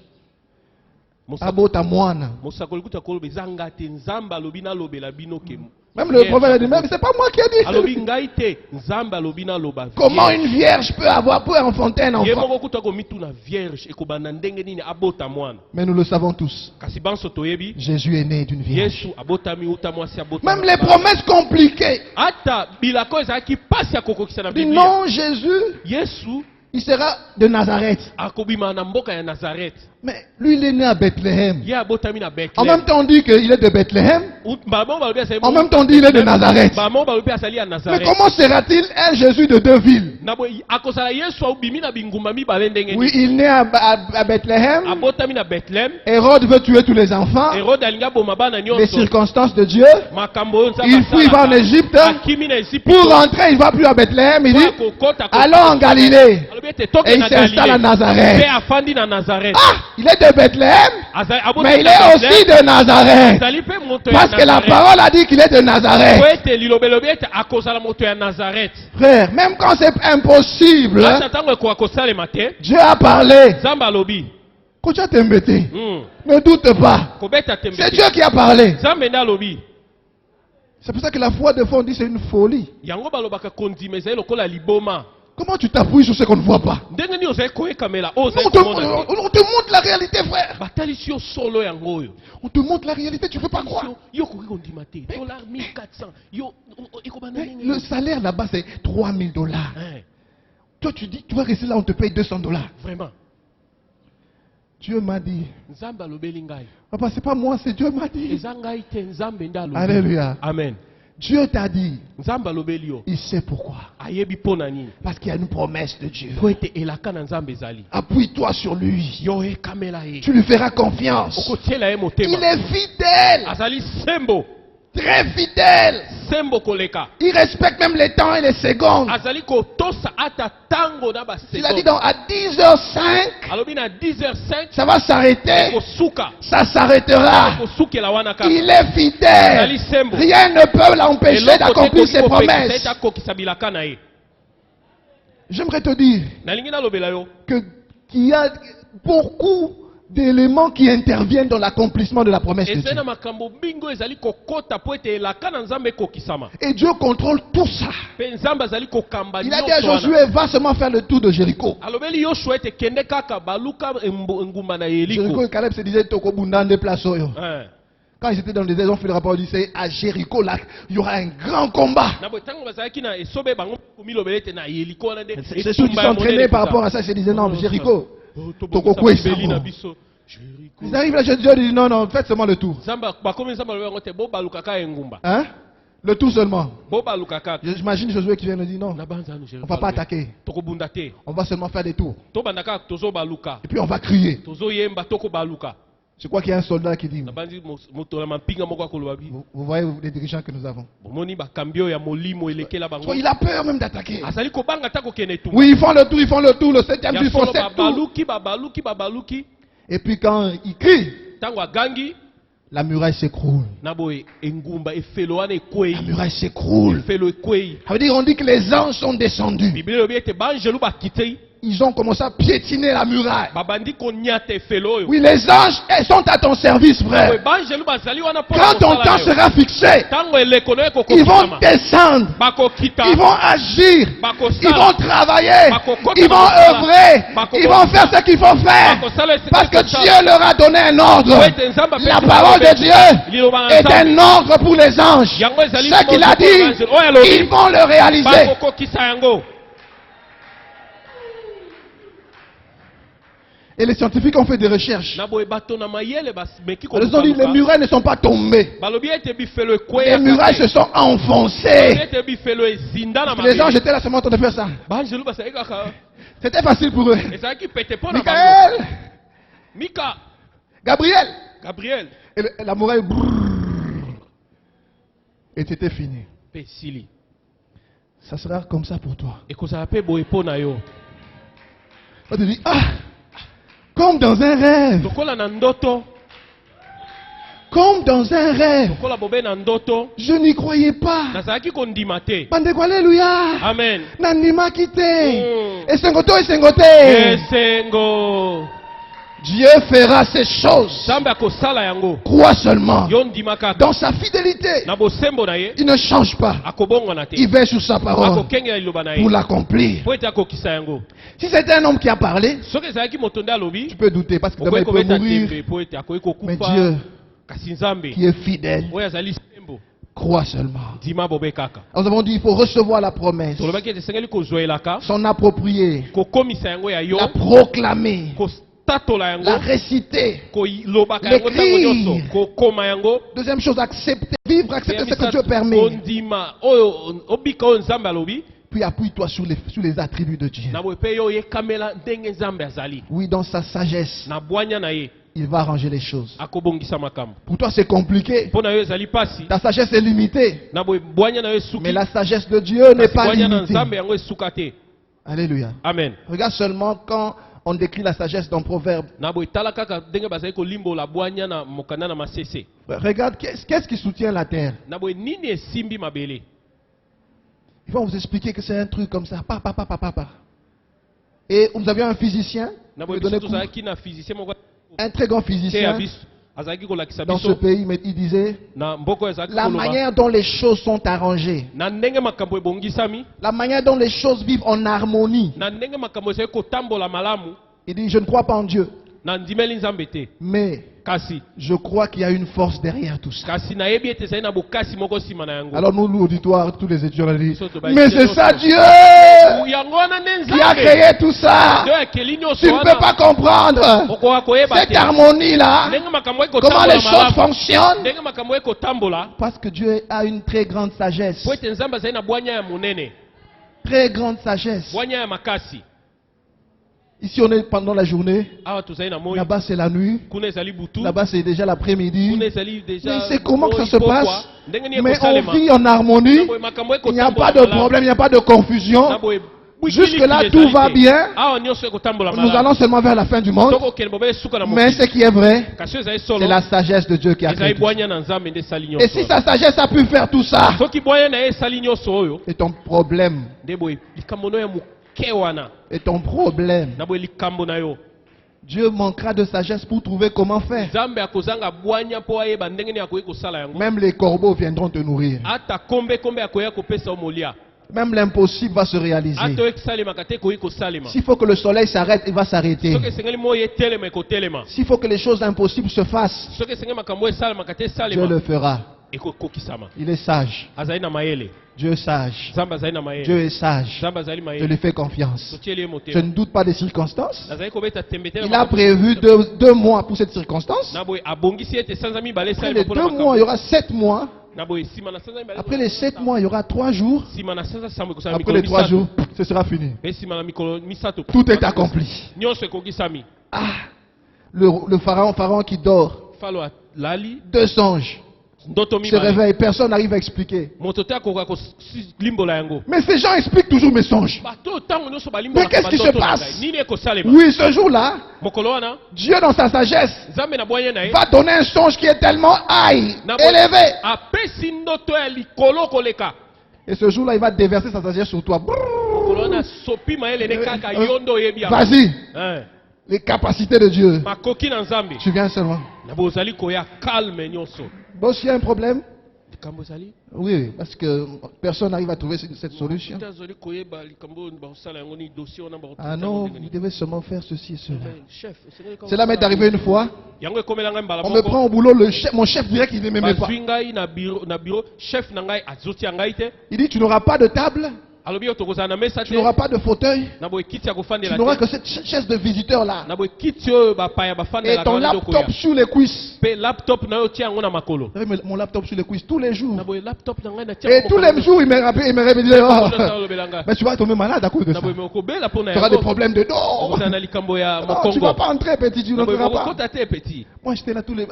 Mosakoli- abota mwana. mosakoli kuta koloba eza nga te nzambe alobi nalobela bino ke Même le prophète a dit, même c'est pas moi qui ai alobi dit. ngai te nzambe alobi naloba Comment vierge. une vierge peut enfanter un ye enfant? moko kuta komituna vierge ekobanda ndenge nini abota mwana Mais nous le savons tous. kasi banso toyebi Jésus est né d'une vierge. yesu abotami uta mwasi abota Même les promesses compliquées. ata bilako ezalaki pasi ya kokokisa na Il dit biblia non, Jésus, yesu il sera de Nazareth. akobima na mboka ya nazareth Mais lui, il est né à Bethléem. Ye abotami na En Bethlehem. même temps, on dit qu'il est de Bethléem. Maman balobi asali En même temps, on dit qu'il est de Nazareth. Maman balobi asali ya Mais Nazareth. comment sera-t-il un Jésus de deux villes? Na boy akosala Yesu ubimi na bingumba mibale ndenge Oui, nini. il est à Bethléem. Abotami na Bethlehem. Hérode veut tuer tous les enfants. Hérode alinga boma bana Les nyonso. circonstances de Dieu. Makambo oyo Nzambe Il fuit, il va en asalaka. Égypte. Akimi na Égypte. Pour rentrer, il ne va plus à Bethléem. Il dit, Akokota, allons en Galilée. alobi ete toke Et il na s'installe à Galilée. Nazareth. Pe afandi na Nazareth. Ah, il est de Bethléem, Abotami mais il na est Bethlehem. aussi de Nazareth. Azali pe moto ya Parce que la Nazareth. parole a dit qu'il est de Nazareth. Po ete lilobelobi ete akozala moto ya Nazareth. Frère, même quand c'est impossible, Ata ntango ekoka kosalema te, Dieu a parlé. Nzambe alobi. Kocha t'embêter. Hmm. Ne doute pas. Kobeta tembe C'est te. Dieu qui a parlé. Nzambe nde alobi. C'est pour ça que la foi de fond dit c'est une folie. Yango balobaka kondima ezali lokola liboma. Comment tu t'appuies sur ce qu'on ne voit pas? Ndenge nini ozali koyekamela oyo On ozali te, komona te. on te montre la réalité, frère. batalisi yo solo yango oyo. On te montre la réalité, tu ne peux pas croire. Yo koki kondima te. Dollar 1400. Yo ekobana Mais nini? le salaire là-bas, c'est 3000 dollars. Hein, Toi, tu dis, tu vas rester là, on te paye 200 dollars. Vraiment. Dieu m'a dit. Nzambe alobeli ngai. Papa, c'est pas moi, c'est Dieu m'a dit. Eza ngai te Nzambe nde alobi. Alléluia. Amen. Dieu t'a dit. Nzambe alobeli yo. Il sait pourquoi. Ayebi mpo na nini? Parce qu'il y a une promesse de Dieu. Po ete elaka na Nzambe ezali. Appuie-toi sur lui. Yo ekamela ye. Tu lui feras confiance. Okotiela ye Il motema. est fidèle. Azali sembo. Très fidèle. Sembo koleka. Il respecte même les temps et les secondes. Azali kotosa ata tango na ba Il a dit seconde. donc à 10h05, Alobi na 10h05 ça va s'arrêter. kosuka. Ça s'arrêtera. Kosukela wana kaka. Il est fidèle. Azali sembo. Rien ne peut l'empêcher d'accomplir ses promesses. akokisa bilaka na ye. J'aimerais te dire Nalingi nalobela yo. qu'il y a beaucoup d'éléments qui interviennent dans l'accomplissement de la promesse de Dieu. Ezali na makambo bingo ezali kokota po ete elaka na Nzambe ekokisama. Et Dieu contrôle tout ça. Pe Nzambe azali kokamba Il a dit à nyonso wana. Josué, va seulement faire le tour de Jéricho. Alobeli Yoshua ete kende kaka baluka ngumba na Jéricho Yeriko. et Caleb se disaient, Toko Bundande place Oyo. Hein. Quand ils étaient dans le désert, ils ont fait le rapport, ils disaient, à Jéricho, là, il y aura un grand combat. Na botango bazalaki na esobe bango komilobela ete na Yeriko wana nde. C'est ceux qui sont entraînés par rapport à ça, ils se disaient, non, Jéricho. Toko Kwesa. Ils arrivent là, Dieu dit, non, non, faites seulement le tour. Nzamba bakomi Nzamba lobe ngote bo balukaka engumba. Hein? Le tour seulement. Bo balukaka. J'imagine Josué qui vient de dire, non, Na banza no on ne va pas attaquer. Toko bunda te. On va seulement faire des tours. To bandaka tozo baluka. Et puis on va crier. Tozo yemba toko baluka. Je crois qu'il y a un soldat qui dit, Na banzi moto na mapinga moko akoloba bi. vous voyez les dirigeants que nous avons. Bomoni bakambio ya molimo elekela bango. Il a peur même d'attaquer. Azali kobanga tako kene tu. Oui, ils font le tour, le septième tour, ils font 7 tours. babaluki. Et puis quand ils crient, Tango agangi la muraille s'écroule. na boye engumba efelo wana ekwei. La muraille s'écroule. Efelo ekwei. Ça veut dire, on dit que les anges sont descendus. Biblia lobi ete banjelu bakitei. Ils ont commencé à piétiner la muraille. Babandi konyata efelo oyo. Oui, les anges elles sont à ton service, Boye frère. banjelu bazali wana po. Quand ton temps sera fixé, Tango eleko no ils vont descendre. bakokita. Ils vont agir. Bakosala. Ils vont travailler. Bakokota Ils vont bakosala. œuvrer. Bakokota. Ils vont faire ce qu'il faut faire. Bakosala ese- Parce que bakosala. Dieu leur a donné un ordre. Wete nzamba pe- La parole de Dieu Liloba na est Nzambe. un ordre pour les anges. Yango ezali Ce qu'il a moko pour dit, les anges. Oyo alobi. ils vont le réaliser. Bakokokisa yango. Et les scientifiques ont fait des recherches. Na boye bato na mayele bameki Ils ont dit les murailles ne sont pas tombées. balobi ete bifelo Les ekweya murailles se sont enfoncées. ete bifelo ezinda na Les anges mabele étaient là seulement en train de faire ça. banjelu bazali kaka C'était facile pour eux. ezalaki pete mpo na bango. Michael, Mika Gabriel. Gabriel Et la muraille brrr, et c'était fini. mpe esili Ça sera comme ça pour toi. ekozala mpe boye mpo na yo On te dit, ah, comme dans un rêve. lokola na ndoto Comme dans un rêve. lokola bobe na ndoto Je n'y croyais pas. nazalaki kondima te. Bandeko, alléluia. Amen. Nandima quitté. Mm. Et sengoto et sengote. esengo Dieu fera ces choses. nzambe akosala yango Crois seulement. yo ndima kaka Dans sa fidélité. na bosembo na ye Il ne change pas. akobongwana te Il veille sur sa parole akokengela liloba na pour ye l'accomplir. po ete akokisa yango. Si c'était un homme qui a parlé, soki ezalaki moto nde tu alobi peux douter parce que demain okoki il peut kobeta mourir. tembe po ete akoki Mais kokufa Dieu, kasi nzambe qui est fidèle, oyo azali sembo crois seulement. ndima bobe kaka Nous avons dit il faut recevoir la promesse, tolobaki ete esengeli kozwelaka s'en approprier, kokomisa yango ya yo la proclamer, tatola yango, la réciter, lobaka yango tango nyonso, ko koma yango. deuxième chose, accepter, vivre, accepter ce que Dieu permet. Ondima oyo obika oyo Nzambe alobi. Puis appuie-toi sur les attributs de Dieu. Na boye pe yo yekamela ndenge Nzambe azali. Oui, dans sa sagesse, Na bwanya na ye. il va arranger les choses. Akobongisa makambo. Pour toi, c'est compliqué. Pona yo ezali pasi. Ta sagesse est limitée. Na boye bwanya na yo suki. Mais la sagesse de Dieu n'est pas Bwanya na limitée. Nzambe yango esukate. Alléluia. Amen. Regarde seulement quand on décrit la sagesse dans Proverbe. Na boye tala kaka ndenge bazali ko limbo la bwanya na mokanda na masese. Regarde, qu'est-ce qui soutient la terre? Na boye nini esimbi mabele. Ils vont vous expliquer que c'est un truc comme ça. Et nous avions un physicien, Na qui boye me donnait biso cours, tozalaki na physicien moko un très grand te ya physicien biso. Azalaki kolakisa dans ce biso pays, mais il disait na mboko ezalaki la koloba. manière dont les choses sont arrangées, Na ndenge makambo ebongisami, la manière dont les choses vivent en harmonie. na ndenge makambo ezali kotambola malamu, Il dit, je ne crois pas en Dieu, na ndimeli Nzambe te. mais Kasi je crois qu'il y a une force derrière tout ça. kasi nayebi ete ezali na bokasi moko nsima na yango. Alors nous, l'auditoire, tous les étudiants, on a dit, Surtout, bah, mais c'est c'est notre- ça Dieu Yango wana nde qui a Nzambe. créé tout ça. Ndio ekeli nyonso Tu ne peux pas comprendre okoka koyeba cette te. harmonie-là, Ndenge makambo comment les ekotambola choses malamu. fonctionnent. Ndenge makambo ekotambola. Parce que Dieu a une très grande sagesse. Po ete Nzambe azali na bwanya ya monene, Très grande sagesse. bwanya ya makasi. Ici, on est pendant la journée. Awa tozali na moi. Là-bas, c'est la nuit. Kuna ezali butu. Là-bas, c'est déjà l'après-midi. Kuna ezali déjà. Mais c'est comment que ça se pokwa. passe. Ndenge ni Mais on ekosalema. vit en harmonie. Na boye makambo Il n'y a ekotambola pas de malamu. problème, il n'y a pas de confusion. Na boye Jusque-là, bwikiliki tout ezali va te. bien. Awa nyonso ekotambola Nous malamu. allons seulement vers la fin du monde. Toko kende bobe esuka na Mais mokili. ce qui est vrai, Kasi ezali solo. c'est la sagesse de Dieu qui a Ezali créé tout ça. bwanya na Nzambe nde esali Et nyonso. si sa sagesse a pu faire tout ça, Soki bwanya na ye esali nyonso oyo, c'est ton problème. nde boye likambo no ya moke wana. Et ton problème. Na boye likambo na yo. Dieu manquera de sagesse pour trouver comment faire. Nzambe akozanga bwanya po ayeba ndenge nini akoki kosala yango. Même les corbeaux viendront te nourrir. Ata kombe akoya kopesa yo molia. Même l'impossible va se réaliser. Ata ekisalemaka te ekoki kosalema. S'il faut que le soleil s'arrête, il va s'arrêter. Soki esengeli moyo etelema ekotelema. S'il faut que les choses impossibles se fassent, Soki esengeli makambo esalemaka te Dieu le esalema. fera. Ekokokisama. Il est sage. Azali na mayele. Dieu est sage. Nzambe azali na Dieu mayele. est sage. Nzambe azali Je mayele. lui fais confiance. Totieli ye Je motema. ne doute pas des circonstances. Nazali kobeta tembetela Il a makambo. prévu deux mois pour cette circonstance. Na boye abongisi ete sanza mibale Après esalema les mpona 2 mois, il y makambo. aura 7 mois. Na boye nsima na sanza mibale. Après les 7 mois, il y aura 3 jours. Nsima na sanza sambo ekosala Après mikolo les 3 misato. jours, ce sera fini. Mpe nsima na mikolo misato. Tout est accompli. Nyonso ekokisami. Ah, le pharaon qui dort, Falo alali. 2 songes, Ndoto se mibale. réveille, personne n'arrive à expliquer. Moto te akoka kolimbola yango. Mais ces gens expliquent toujours mes songes. Bato ntango nyonso balimbola Mais qu'est-ce qui se bandoto na passe? ngai. Nini ekosalema? Oui, ce jour-là, Mokolo wana Dieu dans sa sagesse Nzambe na bwanya na ye va donner un songe qui est tellement high, na boye élevé. apesi ndoto ya likolo koleka. Et ce jour-là, il va déverser sa sagesse sur toi. Mokolo wana sopi mayele ne kaka yondo oyebi yango. Vas-y, Hein. les capacités de Dieu. Makoki na Nzambe. Tu viens seulement. Na bozali koya calme nyonso. Bon, s'il y a un problème, Likambo ezali. oui, parce que personne n'arrive à trouver cette solution. Tazali koyeba likambo bakosala yango ni dossier wana bakotanga Ah non, ndenge vous nini. devez seulement faire ceci et cela. Chef, esengeli kaka Cela m'est kosala arrivé une fois. yango ekomela ngai mbala On me prend au boulot, mon chef dirait qu'il ne m'aimait pas. bazwi ngai na bureau chef na ngai azoti ya ngai te Il dit, tu n'auras pas de table, alobi yo tokozala na mesa tu te n'auras pas de fauteuil, na boye kiti ya tu kofandela n'auras te que cette chaise de visiteur là. na boye kiti oyo bapaya Et bafandelaka ton wana nde okoya laptop sur les cuisses. mpe laptop na yo tia yango na makolo J'avais mon laptop sur les cuisses tous les jours. na boye laptop na ngai na tia Et tous les jours, il me rappelait, il me réveillait. Oh, olobela ngai mais tu vas tomber malade à cause de na ça. boye me okobela mpo na Tu auras des yango problèmes de dos. okozala na likambo ya Non, tu ne vas mokongo pas entrer, petit, tu na ne boye feras pas. okota te petit Moi, j'étais là tous les...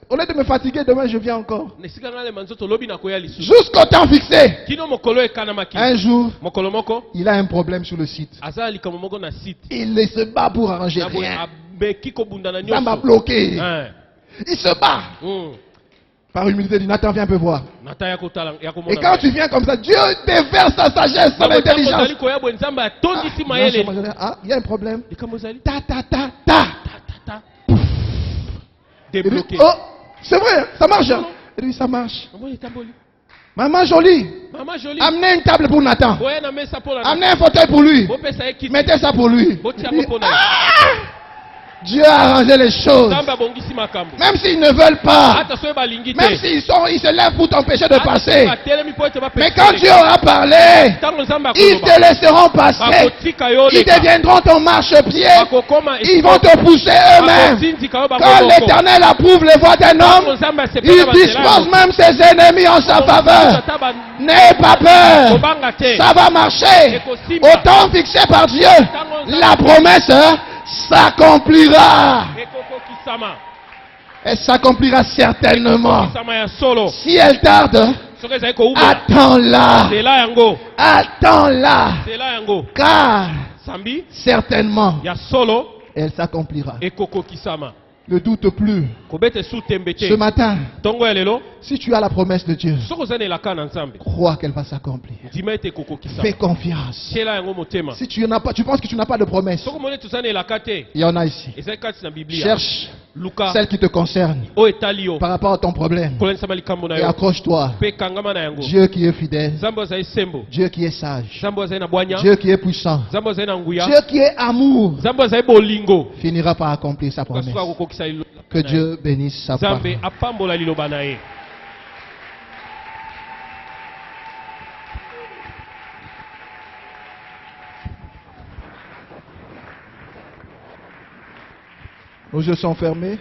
Au lieu de me fatiguer, demain, je viens encore. na esika ngai lema nzoto lobi nakoya lisusu Jusqu'au temps fixé. kino mokolo ekanamaki Un jour, mokolo moko il a un problème sur le site. aza likambo moko na site Il se bat pour arranger na boye rien. abeki kobunda na Ça m'a nyonso bloqué. Hein. Il se bat. Par humilité, il dit, Nathan, viens un peu voir. nata ya kotala ya Et komona quand tu viens comme ça, Dieu déverse sa sagesse, son intelligence. ozali koya boye nzambe atondisi Ah, mayele ah, il y a un problème. likambo ezali Ta, ta, ta, ta. tatata Il dit, débloqué oh, c'est vrai, ça marche. Hein? Il dit, ça marche. Namoni etamboli Maman jolie, mama jolie amenez une table pour Nathan. boya na mesa mpo na Amenez un fauteuil pour lui. bopesa ye kiti Mettez ça pour lui. botia Il yango dit, mpo na ye ah! Dieu a arrangé les choses. nzambe abongisi makambo Même s'ils ne veulent pas, ata soki balingi te même s'ils se lèvent pour t'empêcher de ata soki passer. batelemi mpo ete Mais quand Dieu aura parlé, ntango nzambe ils te akoloba laisseront passer. bakotika yo Ils leka deviendront ton marchepied. bakokoma Ils vont te pousser eux-mêmes. bakotindika yo Quand bakoloko l'Éternel approuve les voies d'un ntango homme, nzambe il asepela dispose même ses ennemis en sa faveur. N'aie pas peur. kobanga te Ça va marcher. Au temps fixé par Dieu, la promesse s'accomplira. ekokokisama Elle s'accomplira certainement. kisama ya solo Si elle tarde, soki ezali koumela attends-la. nzela yango Attends-la. nzela yango Car sambi certainement, ya solo elle s'accomplira. ekokokisama Ne doute plus. kobeta esu tembe Ce te matin, ntongo ya lelo si tu as la promesse de Dieu, soki oza na elaka na nzambe crois qu'elle va s'accomplir. ndima ete ekokokisama Fais confiance. tiela yango motema Si tu n'as pas, tu penses que tu n'as pas de promesse, soki omoni toza na elaka te il y en a ici. ezali kati na biblia Cherche luka celle qui te concerne oyo etali yo par rapport à ton problème kolanisama likambo na et yo accroche-toi. mpe kangama na yango Dieu qui est fidèle, nzambe azali sembo Dieu qui est sage, nzambe azali na bwanya Dieu qui est puissant, nzambe azali na nguya Dieu qui est amour, nzambe azali bolingo finira par accomplir sa kasuka promesse. akokokisa liloba Que na ye. Dieu bénisse sa nzambe parole. apambola liloba na ye Nos yeux sont fermés.